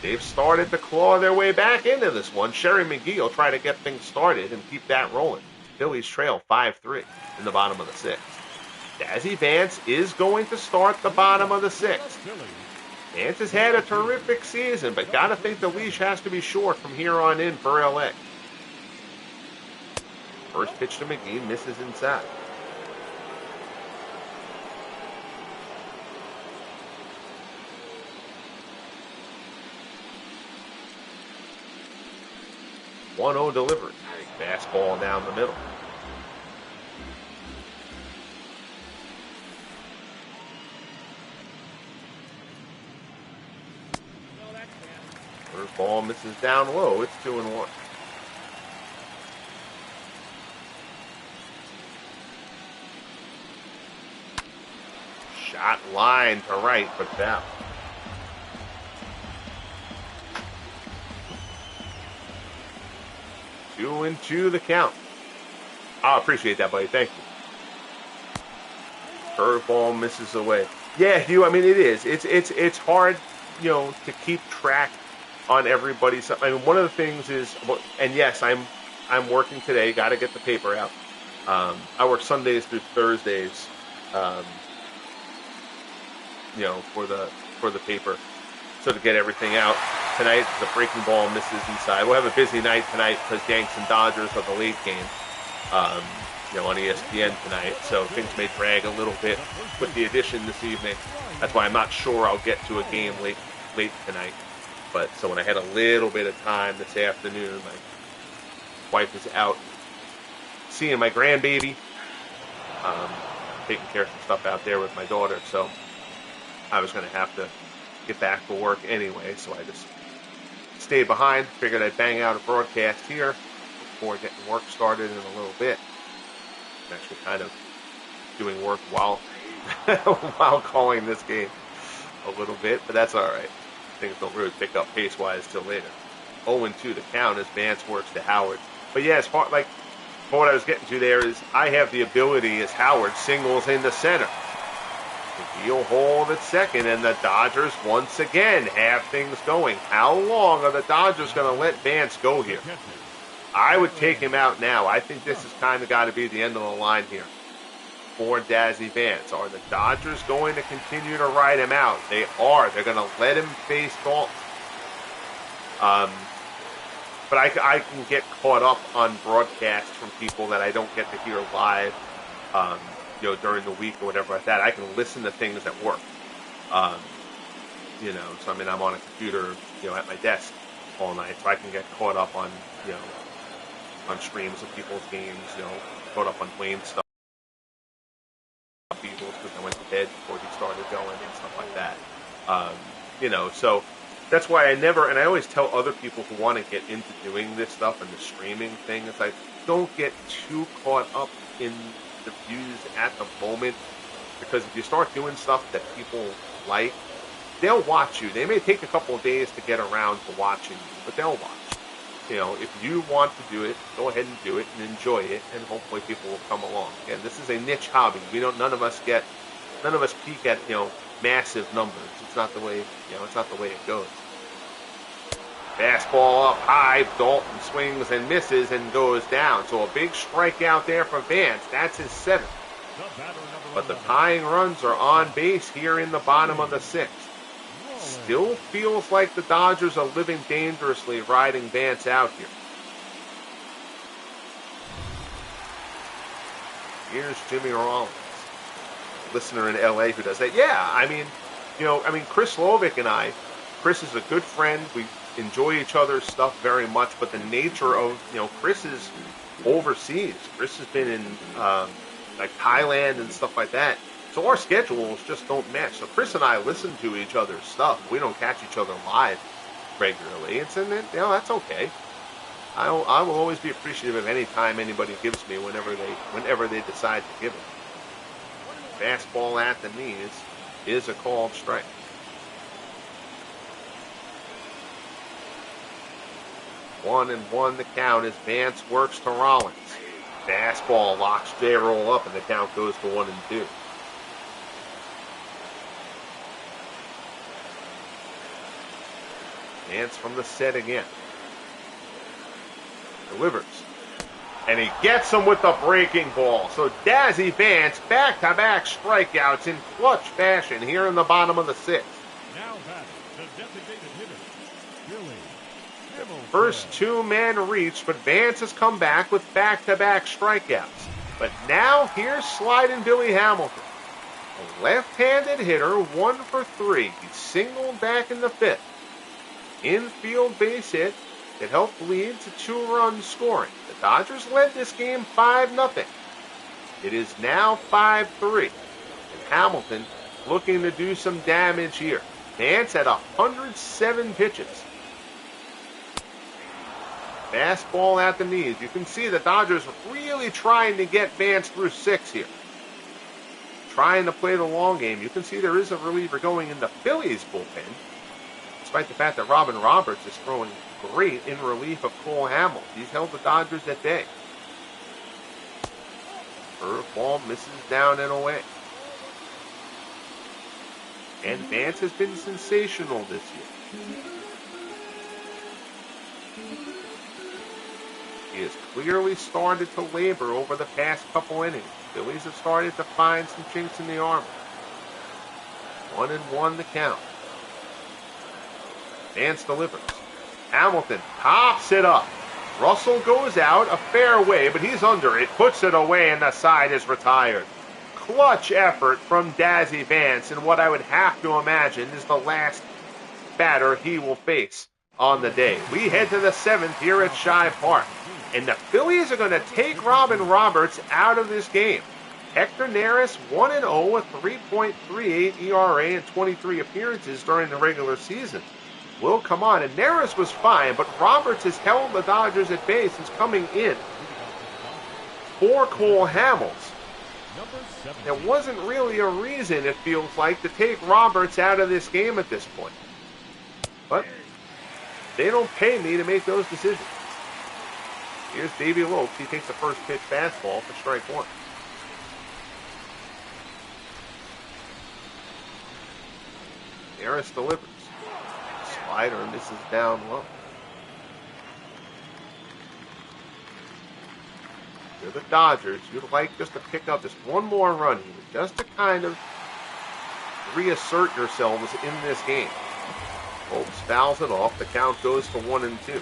They've started to claw their way back into this one. Sherry McGee will try to get things started and keep that rolling. Phillies trail 5-3 in the bottom of the 6th. Dazzy Vance is going to start the bottom of the 6th. Vance has had a terrific season, but got to think the leash has to be short from here on in for LA. First pitch to McGee, misses inside. One 1-0 delivery. Fastball down the middle. Ball misses down low. It's 2-1. Shot line to right, but down. 2-2 the count. I appreciate that, buddy. Thank you. Curveball misses away. Yeah, Hugh. I mean, it is. It's hard, to keep track on everybody's. I mean, one of the things is, and yes, I'm working today. Got to get the paper out. I work Sundays through Thursdays. For the paper, so to get everything out. Tonight, the breaking ball misses inside. We'll have a busy night tonight because Yanks and Dodgers are the late game, on ESPN tonight. So things may drag a little bit with the addition this evening. That's why I'm not sure I'll get to a game late tonight. But so when I had a little bit of time this afternoon, my wife is out seeing my grandbaby, taking care of some stuff out there with my daughter. So I was going to have to get back to work anyway, so I just stayed behind. Figured I'd bang out a broadcast here before getting work started in a little bit. I'm actually kind of doing work while while calling this game a little bit, but that's all right. Things don't really pick up pace-wise till later. 0-2 the count as Vance works to Howard. But yeah, as far like what I was getting to there is I have the ability as Howard singles in the center. He'll hold at second, and the Dodgers once again have things going. How long are the Dodgers going to let Vance go here? I would take him out now. I think this has kind of got to be the end of the line here for Dazzy Vance. Are the Dodgers going to continue to ride him out? They are. They're going to let him face Dalton. But I can get caught up on broadcasts from people that I don't get to hear live. During the week or whatever like that, I can listen to things at work. So I mean, I'm on a computer, at my desk all night, so I can get caught up on, on streams of people's games, caught up on Wayne's stuff, Beatles, because I went to bed before he started going and stuff like that. So that's why and I always tell other people who want to get into doing this stuff and the streaming thing, it's like, don't get too caught up in the views at the moment, because if you start doing stuff that people like, they'll watch you. They may take a couple of days to get around to watching you, but they'll watch. If you want to do it, go ahead and do it and enjoy it, and hopefully people will come along. Again, this is a niche hobby. None of us peak at massive numbers. It's not the way it goes. Fastball up high, Dalton swings and misses and goes down. So a big strikeout there for Vance. That's his 7th. But the tying runs are on base here in the bottom of the 6th. Still feels like the Dodgers are living dangerously, riding Vance out here. Here's Jimmy Rollins, listener in L.A. who does that. Yeah, I mean, Chris Lovick and I, Chris is a good friend. We enjoy each other's stuff very much, but the nature of, Chris is overseas. Chris has been in Thailand and stuff like that. So our schedules just don't match. So Chris and I listen to each other's stuff. We don't catch each other live regularly. That's okay. I will always be appreciative of any time anybody gives me whenever they decide to give it. Fastball at the knees is a called strike. 1-1 the count as Vance works to Rollins. Fastball locks J-roll up, and the count goes to 1-2. Vance from the set again. Delivers. And he gets him with the breaking ball. So Dazzy Vance, back-to-back strikeouts in clutch fashion here in the bottom of the 6th. Now batting, the designated hitter, Billy. First 2-man reach, but Vance has come back with back-to-back strikeouts. But now here's sliding Billy Hamilton. A left-handed hitter, 1 for 3. He singled back in the 5th. Infield base hit that helped lead to 2-run scoring. The Dodgers led this game 5-0. It is now 5-3. And Hamilton looking to do some damage here. Vance had 107 pitches. Fastball at the knees. You can see the Dodgers really trying to get Vance through 6 here. Trying to play the long game. You can see there is a reliever going in the Phillies bullpen, despite the fact that Robin Roberts is throwing great in relief of Cole Hamels. He's held the Dodgers at bay. Curveball misses down and away. And Vance has been sensational this year. He has clearly started to labor over the past couple innings. Phillies have started to find some chinks in the armor. 1-1 the count. Vance delivers. Hamilton pops it up. Russell goes out a fair way, but he's under it, puts it away, and the side is retired. Clutch effort from Dazzy Vance in what I would have to imagine is the last batter he will face on the day. We head to the 7th here at Shibe Park, and the Phillies are going to take Robin Roberts out of this game. Hector Neris 1-0 with 3.38 ERA and 23 appearances during the regular season will come on, and Neris was fine, but Roberts has held the Dodgers at bay since coming in for Cole Hamels. There wasn't really a reason, it feels like, to take Roberts out of this game at this point. But they don't pay me to make those decisions. Here's Davey Lopes. He takes the first pitch fastball for strike 1. Neris delivers. Slider misses down low. You're the Dodgers. You'd like just to pick up just one more run here, just to kind of reassert yourselves in this game. Lopes fouls it off. The count goes to 1-2.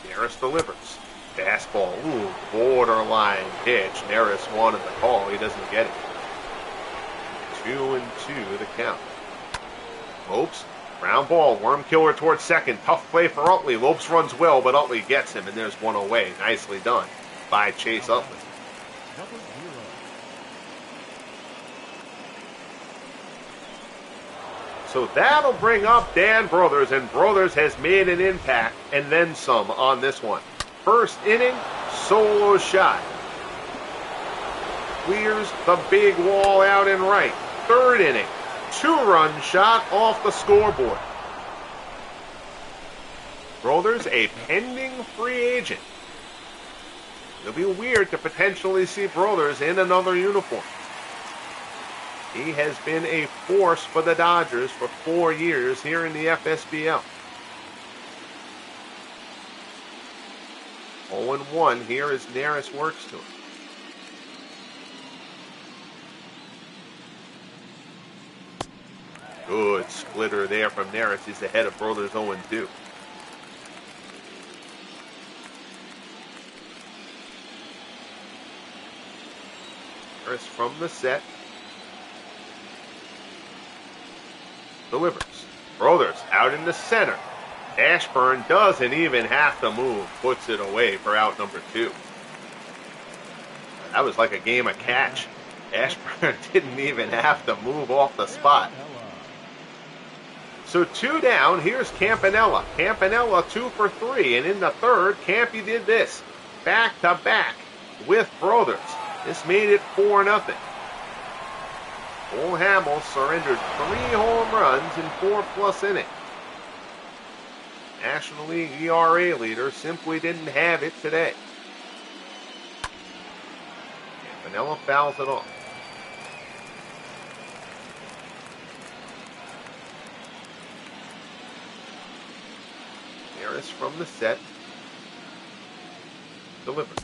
Neris delivers. Fastball. Ooh, borderline pitch. Neris wanted the call. He doesn't get it. 2-2 the count. Lopes, ground ball, worm killer towards second. Tough play for Utley. Lopes runs well, but Utley gets him, and there's one away. Nicely done by Chase Utley. So that'll bring up Dan Brothers, and Brothers has made an impact and then some on this one. First inning, solo shot. Clears the big wall out in right. Third inning, 2-run shot off the scoreboard. Brothers, a pending free agent. It'll be weird to potentially see Brothers in another uniform. He has been a force for the Dodgers for 4 years here in the FSBL. 0-1 here as Neris works to it. Good splitter there from Neris. He's ahead of Brothers 0-2. Neris from the set. Delivers. Brothers out in the center. Ashburn doesn't even have to move. Puts it away for out number 2. That was like a game of catch. Ashburn didn't even have to move off the spot. So 2 down. Here's Campanella. Campanella 2 for 3. And in the third, Campy did this. Back to back with Brothers. This made it 4-0. Cole Hamels surrendered 3 home runs in 4+ innings. National League ERA leader simply didn't have it today. Campanella fouls it off. Neris from the set. Delivers.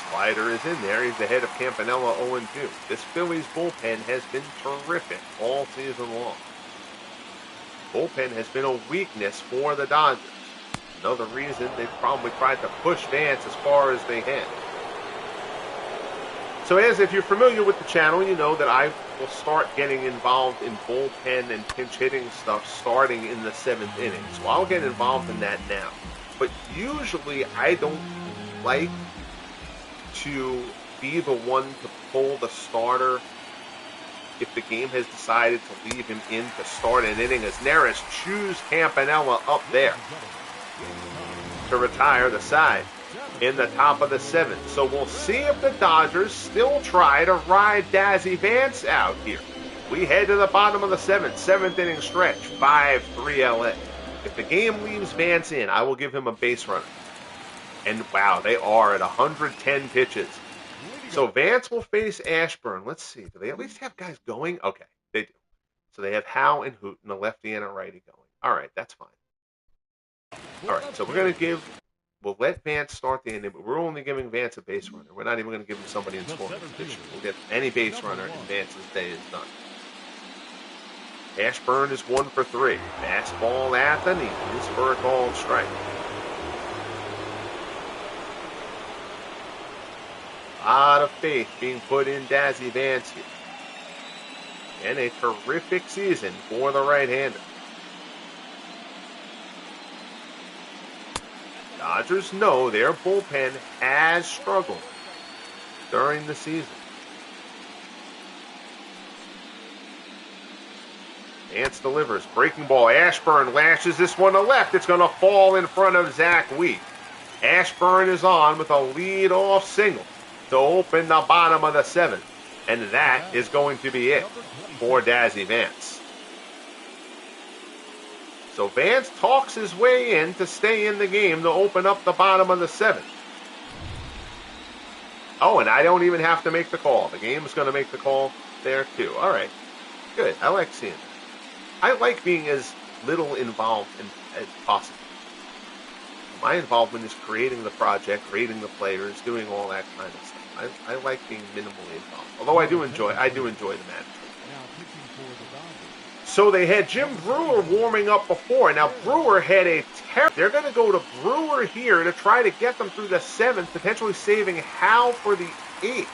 Slider is in there. He's ahead of Campanella 0-2. This Phillies bullpen has been terrific all season long. Bullpen has been a weakness for the Dodgers. Another reason they probably tried to push Vance as far as they had. So as if you're familiar with the channel, you know that I will start getting involved in bullpen and pinch hitting stuff starting in the 7th inning. So I'll get involved in that now. But usually I don't like to be the one to pull the starter if the game has decided to leave him in to start an inning, as Neris chews Campanella up there to retire the side in the top of the 7th. So we'll see if the Dodgers still try to ride Dazzy Vance out here. We head to the bottom of the 7th inning stretch, 5-3 LA. If the game leaves Vance in, I will give him a base runner. And wow, they are at 110 pitches. So Vance will face Ashburn. Let's see. Do they at least have guys going? Okay, they do. So they have Howe and Hooten, a lefty and a righty going. All right, that's fine. All right, so we'll let Vance start the inning, but we're only giving Vance a base runner. We're not even going to give him somebody in scoring position. We'll get any base runner, and Vance's day is done. Ashburn is 1 for 3. Fastball at the knees for a called strike. A lot of faith being put in Dazzy Vance here. And a terrific season for the right-hander. Dodgers know their bullpen has struggled during the season. Vance delivers. Breaking ball. Ashburn lashes this one to left. It's going to fall in front of Zach Wheat. Ashburn is on with a lead-off single to open the bottom of the 7th. And that is going to be it for Dazzy Vance. So Vance talks his way in to stay in the game to open up the bottom of the 7th. Oh, and I don't even have to make the call. The game is going to make the call there too. All right. Good. I like seeing that. I like being as little involved as possible. My involvement is creating the project, creating the players, doing all that kind of stuff. I like being minimally involved. Although I do enjoy the management. So they had Jim Brewer warming up before. Now Brewer had a they're going to go to Brewer here to try to get them through the 7th, potentially saving Howe for the 8th.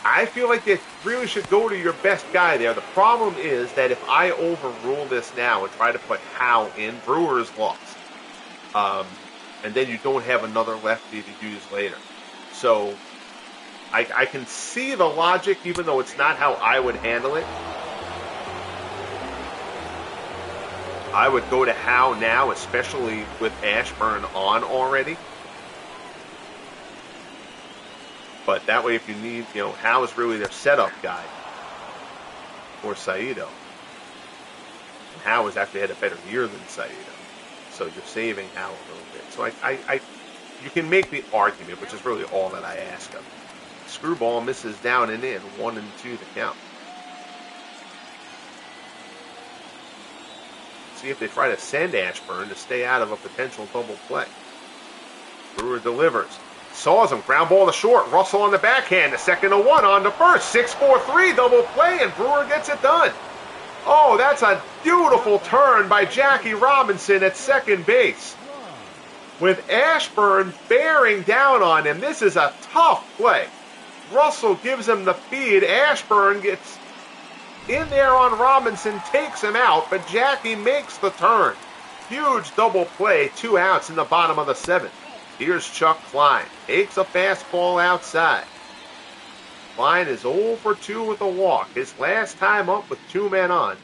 I feel like they really should go to your best guy there. The problem is that if I overrule this now and try to put Howe in, Brewer is lost. And then you don't have another lefty to use later. So I can see the logic, even though it's not how I would handle it. I would go to Howe now, especially with Ashburn on already. But that way, if you need, Howe is really their setup guy for Saito. And Howe has actually had a better year than Saito. So you're saving Howe a little bit. So you can make the argument, which is really all that I ask of. Screwball misses down and in, 1-2 the count. See if they try to send Ashburn to stay out of a potential double play. Brewer delivers. Saws him. Ground ball to short. Russell on the backhand. A 2-1 on to first. 6-4-3 double play, and Brewer gets it done. Oh, that's a beautiful turn by Jackie Robinson at second base. With Ashburn bearing down on him, this is a tough play. Russell gives him the feed. Ashburn gets in there on Robinson, takes him out, but Jackie makes the turn. Huge double play, 2 outs in the bottom of the 7th. Here's Chuck Klein. Takes a fastball outside. Klein is 0 for 2 with a walk. His last time up with 2 men on.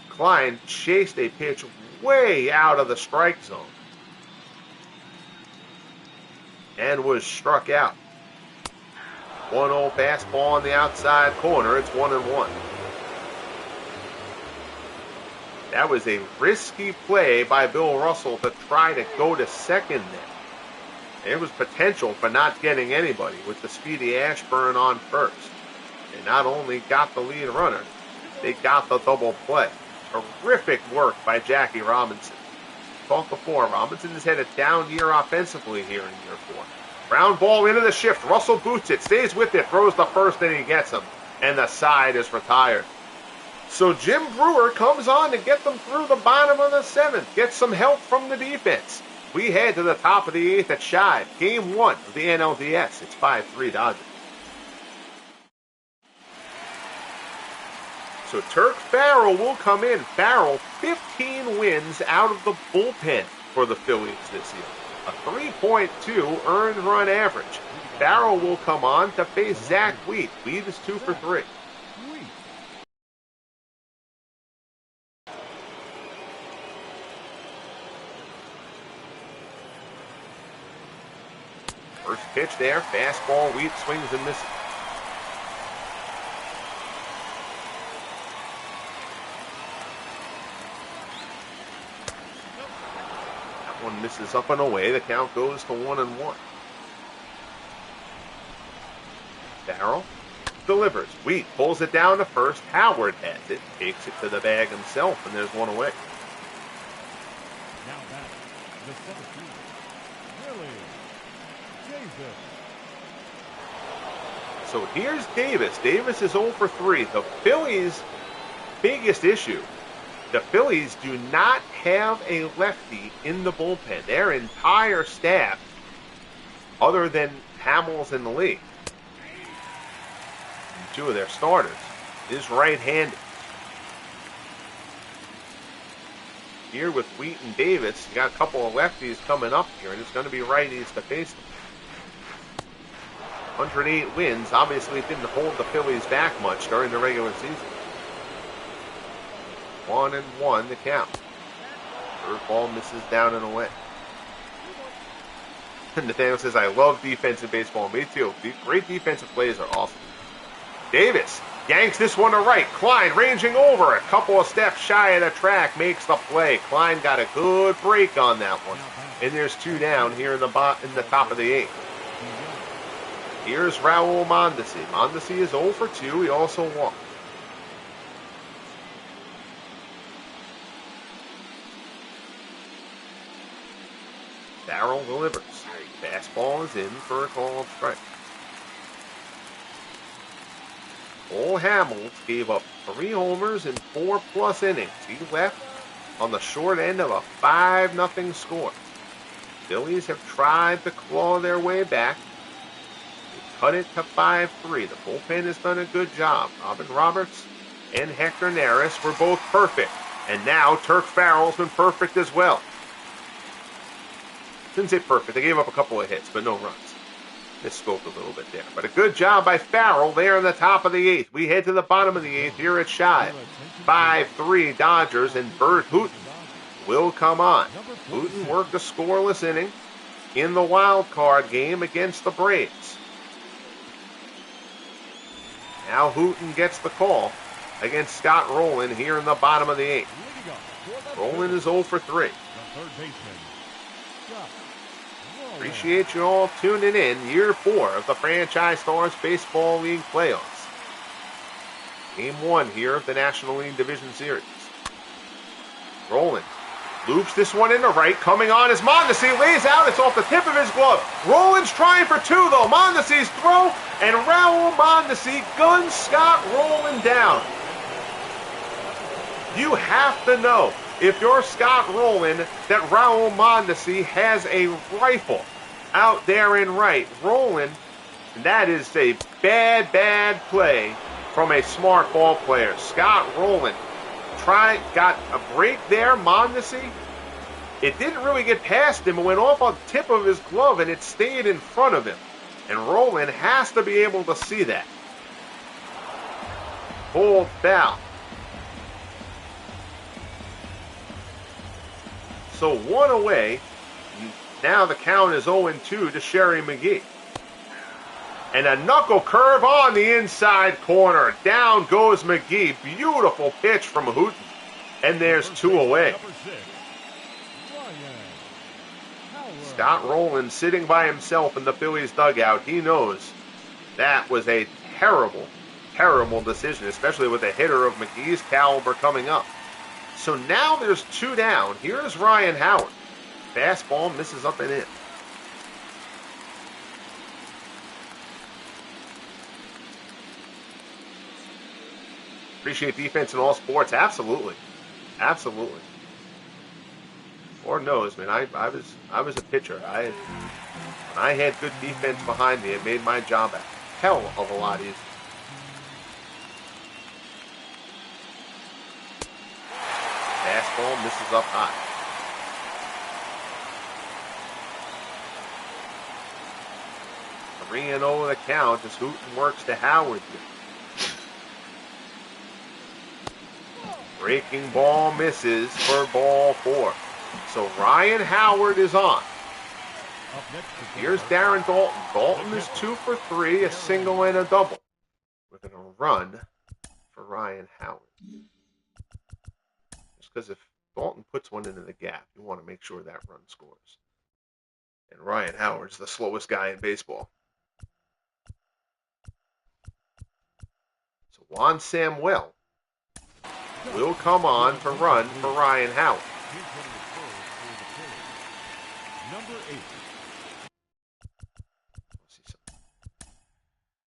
Klein chased a pitch way out of the strike zone and was struck out. 1-0 fastball on the outside corner. It's 1-1. That was a risky play by Bill Russell to try to go to second there. There was potential for not getting anybody with the speedy Ashburn on first. They not only got the lead runner, they got the double play. Terrific work by Jackie Robinson. Talked before, Robinson has had a down year offensively here in year 4. Ground ball into the shift. Russell boots it, stays with it, throws the first, and he gets him. And the side is retired. So Jim Brewer comes on to get them through the bottom of the 7th. Gets some help from the defense. We head to the top of the 8th at Shibe. Game 1 of the NLDS. It's 5-3 Dodgers. So Turk Farrell will come in. Farrell, 15 wins out of the bullpen for the Phillies this year. A 3.2 earned run average. Farrell will come on to face Zach Wheat. Wheat is 2 for 3. First pitch there, fastball, Wheat swings and misses. That one misses up and away. The count goes to 1-1. Farrell delivers. Wheat pulls it down to first. Howard has it, takes it to the bag himself, and there's one away. Now back, the 17th, Willie Davis. So here's Davis. Davis is 0 for 3. The Phillies' biggest issue, the Phillies do not have a lefty in the bullpen. Their entire staff, other than Hamels in the league, two of their starters, is right-handed. Here with Wheat and Davis, you got a couple of lefties coming up here, and it's going to be righties to face them. 108 wins. Obviously, it didn't hold the Phillies back much during the regular season. 1-1 the count. Curveball misses down and away. Nathaniel says, I love defense in baseball. Me too. Great defensive plays are awesome. Davis yanks this one to right. Klein ranging over. A couple of steps shy of the track. Makes the play. Klein got a good break on that one. And there's two down here in the top of the 8th. Here's Raul Mondesi. Mondesi is 0 for 2. He also walked. Farrell delivers. Fastball is in for a called strike. Cole Hamels gave up 3 homers in 4+ innings. He left on the short end of a 5-0 score. Phillies have tried to claw their way back. They cut it to 5-3. The bullpen has done a good job. Robin Roberts and Hector Neris were both perfect. And now Turk Farrell's been perfect as well. Didn't say perfect. They gave up a couple of hits, but no runs. Misspoke a little bit there. But a good job by Farrell there in the top of the 8th. We head to the bottom of the 8th here at Shibe. 5-3 Dodgers, and Bert Hooten will come on. Hooten worked a scoreless inning in the wild card game against the Braves. Now Hooten gets the call against Scott Rowland here in the bottom of the 8th. Rowland is 0 for 3. Appreciate you all tuning in. Year 4 of the Franchise Stars Baseball League playoffs. Game 1 here of the National League Division Series. Rowland loops this one into right. Coming on is Mondesi. Lays out. It's off the tip of his glove. Rowland's trying for 2, though. Mondesi's throw, and Raul Mondesi guns Scott Rowland down. You have to know, if you're Scott Rowland, that Raul Mondesi has a rifle out there in right. Rowland, that is a bad, bad play from a smart ball player. Scott Rowland got a break there. Mondesi, it didn't really get past him. It went off on the tip of his glove, and it stayed in front of him. And Rowland has to be able to see that. Pulled foul. So 1 away. Now the count is 0-2 to Sherry McGee. And a knuckle curve on the inside corner. Down goes McGee. Beautiful pitch from Hooten. And there's 2 away. Scott Rowland sitting by himself in the Phillies dugout. He knows that was a terrible, terrible decision, especially with a hitter of McGee's caliber coming up. So now there's 2 down. Here's Ryan Howard. Fastball misses up and in. Appreciate defense in all sports. Absolutely. Absolutely. Lord knows, man, I was a pitcher. When I had good defense behind me, it made my job a hell of a lot easier. Fastball misses up high. Three and 0 the count as Hooten works to Howard here. Breaking ball misses for ball 4. So Ryan Howard is on. Up next to Here's Darren Dalton. Dalton is 2 for 3, a single and a double. We're going to run for Ryan Howard. Just because if Dalton puts one into the gap, you want to make sure that run scores. And Ryan Howard's the slowest guy in baseball. So Juan Samuel will come on to run for Ryan Howard. Here's one of the first for the Phillies. Number 8. Let's see something.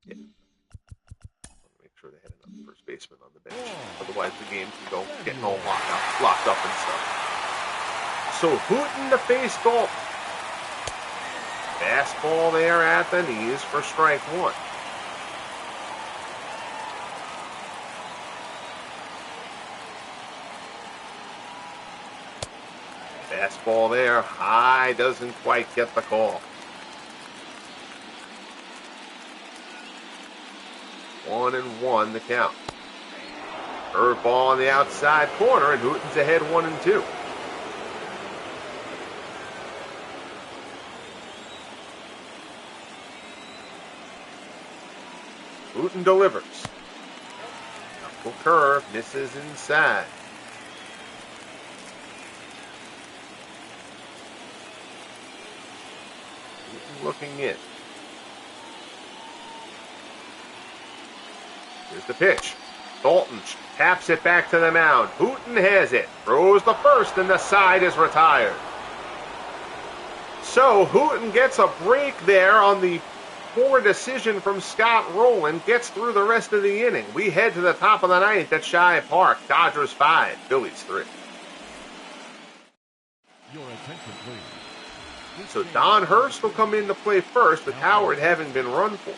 Yeah. Want to make sure they had enough first baseman on the bench. Otherwise, the game can go getting all locked up and stuff. So Hooten to face Dalton. Fastball there at the knees for strike one. Fastball there, high, doesn't quite get the call. 1-1 the count. Curveball on the outside corner, and Hooten's ahead 1-2. Hooten delivers. Knuckle curve, misses inside. Looking in. Here's the pitch. Dalton taps it back to the mound. Hooten has it. Throws the first, and the side is retired. So Hooten gets a break there on the poor decision from Scott Rowland. Gets through the rest of the inning. We head to the top of the ninth at Shibe Park. Dodgers 5, Phillies 3. Your attention, please. So Don Hurst will come in to play first, with Howard having been run for.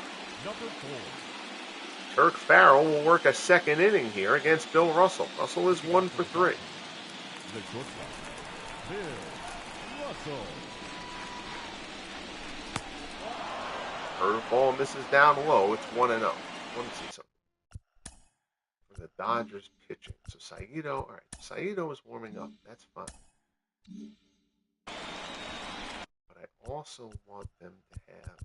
Number 4. Turk Farrell will work a second inning here against Bill Russell. Russell is 1 for 3. The shortstop, Bill Russell. Curveball misses down low. It's 1-0. Want to see something for the Dodgers pitching. So Saito, all right. Saito is warming up. That's fine. But I also want them to have.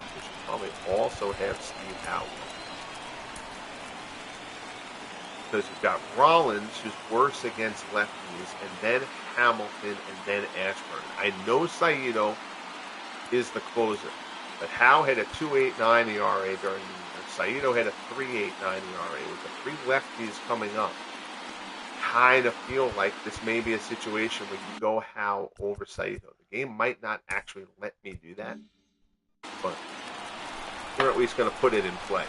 I should probably also have Steve Howell. Because you've got Rollins, who's worse against lefties, and then Hamilton, and then Ashburn. I know Saito is the closer, but Howe had a 2.89 ERA during the year. Saito had a 3.89 ERA. With the three lefties coming up, kind of feel like this may be a situation where you go Howe over Saito. The game might not actually let me do that, but we're at least going to put it in play.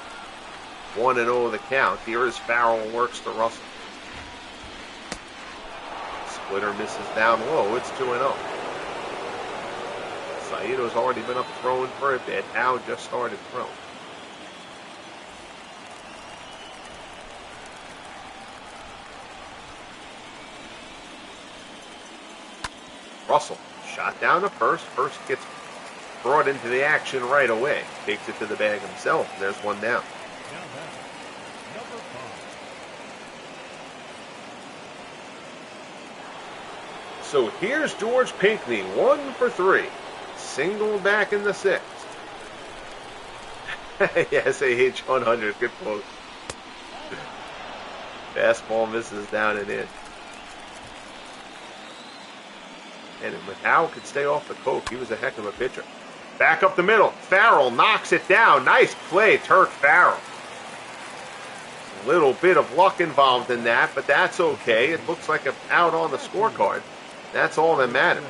1-0 the count. Here is Farrell, works to Russell. Splitter misses down low. It's 2-0. Saito's already been up throwing for a bit. Howe just started throwing. Russell, shot down to first. First gets brought into the action right away. Takes it to the bag himself. There's one down. Number 5. So here's George Pinckney, 1 for 3. Single back in the 6th. Yes, AH 100. Good quote. Fastball misses down and in. And if Howe could stay off the coke, he was a heck of a pitcher. Back up the middle. Farrell knocks it down. Nice play, Turk Farrell. A little bit of luck involved in that, but that's okay. It looks like an out on the scorecard. That's all that matters.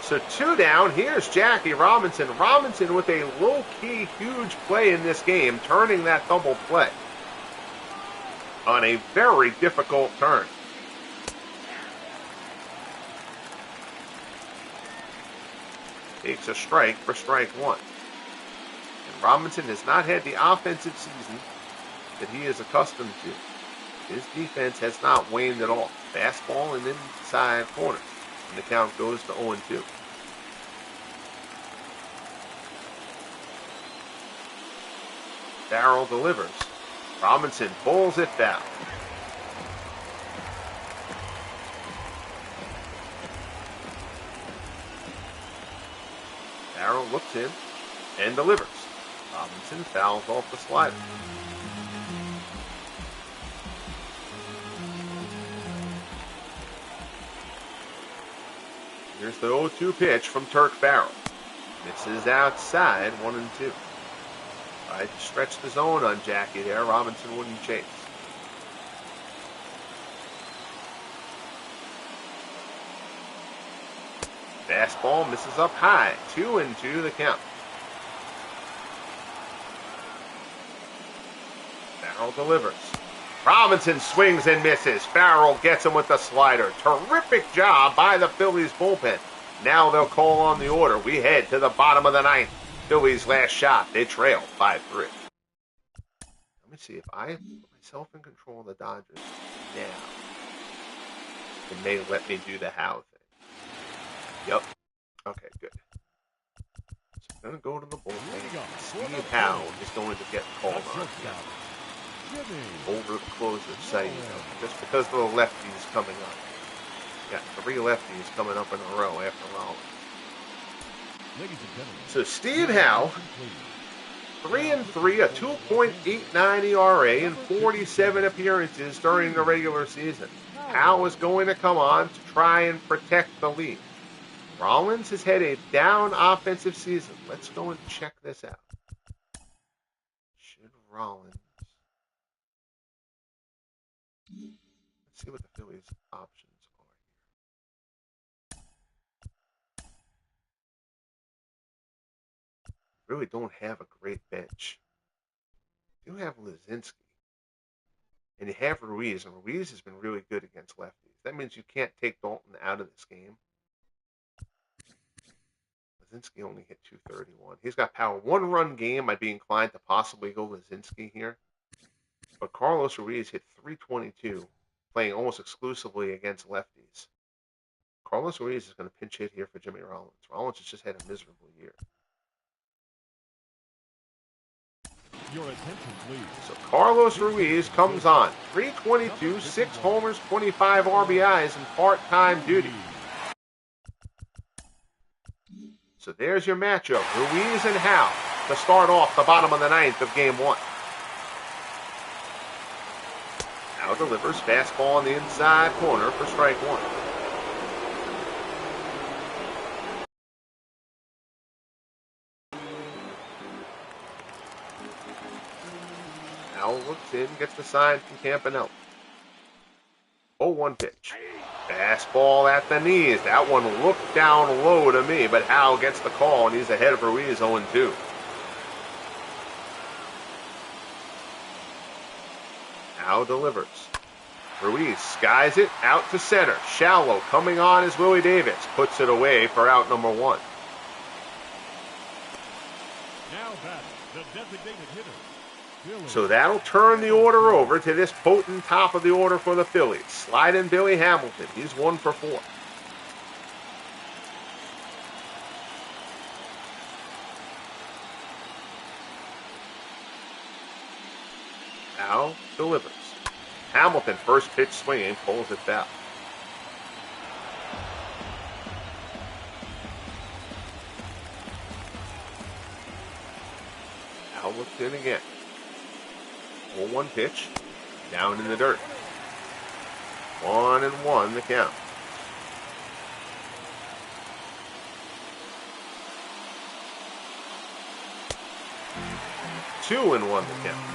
So 2 down. Here's Jackie Robinson. Robinson with a low-key huge play in this game, turning that double play on a very difficult turn. Takes a strike for strike 1. And Robinson has not had the offensive season that he is accustomed to. His defense has not waned at all. Fastball and inside corner. And the count goes to 0-2. Farrell delivers. Robinson pulls it down. Barrow looks in and delivers. Robinson fouls off the slider. Here's the 0-2 pitch from Turk Barrow. Misses outside, 1-2. Tried to stretch the zone on Jackie there. Robinson wouldn't chase. Fastball misses up high. 2-2 the count. Farrell delivers. Robinson swings and misses. Farrell gets him with the slider. Terrific job by the Phillies bullpen. Now they'll call on the order. We head to the bottom of the ninth. Phillies last shot. They trail 5-3. Let me see if I put myself in control of the Dodgers now. It may let me do the how thing. Yep. Okay, good. So I'm going to go to the bullpen. Steve Howe is going to get called on here. Over the closer side, just because of the lefties coming up. Got 3 lefties coming up in a row after Rollins. So Steve Howe, 3-3, a 2.89 ERA in 47 appearances during the regular season. Howe is going to come on to try and protect the lead. Rollins has had a down offensive season. Let's go and check this out. Should Rollins... Let's see what the Phillies' options are here. Really don't have a great bench. You have Lazinski. And you have Ruiz, and Ruiz has been really good against lefties. That means you can't take Dalton out of this game. Lazinski only hit 231. He's got power. 1-run game. I'd be inclined to possibly go Lazinski here. But Carlos Ruiz hit 322, playing almost exclusively against lefties. Carlos Ruiz is going to pinch hit here for Jimmy Rollins. Rollins has just had a miserable year. Your attention, please. So Carlos Ruiz comes on. 322, 6 homers, 25 RBIs in part-time duty. So there's your matchup. Ruiz and Howe to start off the bottom of the ninth of game 1. Howe delivers fastball on the inside corner for strike 1. Howe looks in, gets the sign from Campanella. 0-1 pitch. Fastball at the knees. That one looked down low to me, but Howe gets the call, and he's ahead of Ruiz 0-2. Howe delivers. Ruiz skies it out to center. Shallow coming on is Willie Davis. Puts it away for out number 1. Now batting, the designated hitter. So that'll turn the order over to this potent top of the order for the Phillies. Slide in Billy Hamilton. He's 1 for 4. Howe delivers. Hamilton, first pitch swinging, pulls it foul. Howe looks in again. 0-1 pitch, down in the dirt. 1-1 the count. Two and 1 the count.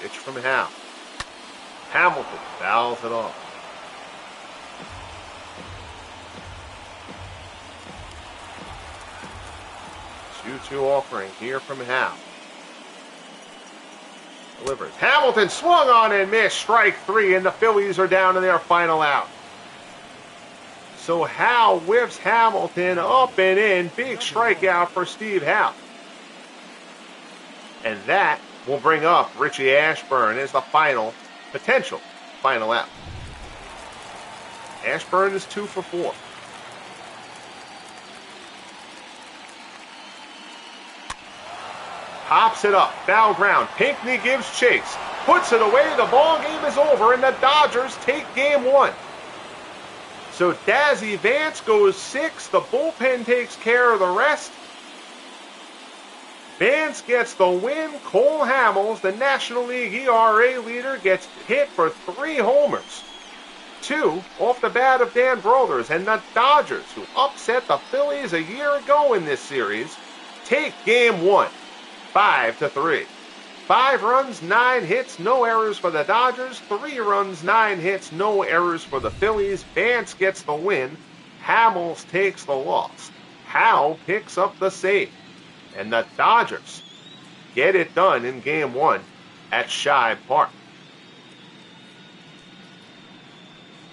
Pitch from Howe. Hamilton fouls it off. Two offering here from Howe. Delivers. Hamilton swung on and missed. Strike 3, and the Phillies are down to their final out. So Howe whiffs Hamilton up and in. Big strikeout for Steve Howe. And that will bring up Richie Ashburn as the potential final out. Ashburn is 2 for 4. pops it up, foul ground. Pinckney gives chase, puts it away. The ball game is over, and the Dodgers take game 1. So Dazzy Vance goes 6. The bullpen takes care of the rest. Vance gets the win. Cole Hamels, the National League ERA leader, gets hit for 3 homers. 2 off the bat of Dan Brothers, and the Dodgers, who upset the Phillies a year ago in this series, take game 1, 5-3. 5 runs, 9 hits, no errors for the Dodgers. 3 runs, 9 hits, no errors for the Phillies. Vance gets the win. Hamels takes the loss. Howe picks up the save. And the Dodgers get it done in game 1 at Shibe Park.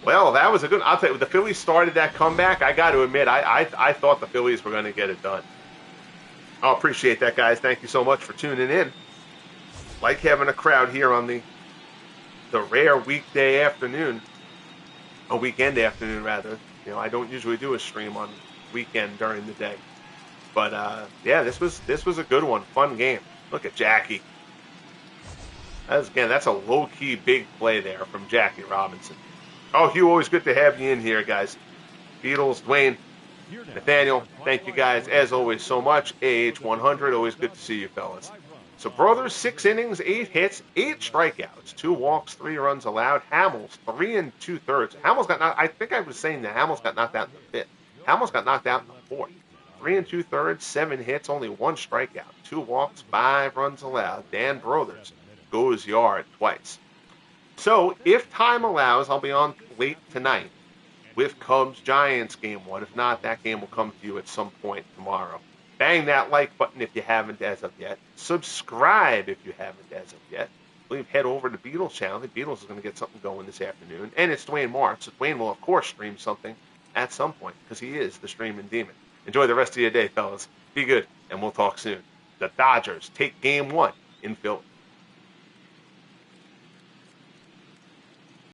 Well, that was a good... I'll tell you, the Phillies started that comeback. I got to admit, I thought the Phillies were going to get it done. I appreciate that, guys. Thank you so much for tuning in. Like having a crowd here on the rare weekday afternoon, a weekend afternoon rather. You know, I don't usually do a stream on weekend during the day, but yeah, this was a good one, fun game. Look at Jackie. That's a low key big play there from Jackie Robinson. Oh, Hugh, always good to have you in here, guys. Beatles, Dwayne, Nathaniel, thank you guys as always so much. AH100, always good to see you fellas. So Brothers, 6 innings, 8 hits, 8 strikeouts, 2 walks, 3 runs allowed. Hamels, 3 2/3. Hamels got knocked. I think I was saying that Hamels got knocked out in the 5th. Hamels got knocked out in the 4th. 3 2/3, 7 hits, only 1 strikeout, 2 walks, 5 runs allowed. Dan Brothers goes yard twice. So if time allows, I'll be on late tonight with Cubs-Giants game 1. If not, that game will come to you at some point tomorrow. Bang that like button if you haven't as of yet. Subscribe if you haven't as of yet. Please head over to Beatles channel. The Beatles is going to get something going this afternoon. And it's Dwayne Mark, so Dwayne will, of course, stream something at some point because he is the streaming demon. Enjoy the rest of your day, fellas. Be good, and we'll talk soon. The Dodgers take game 1 in Philly.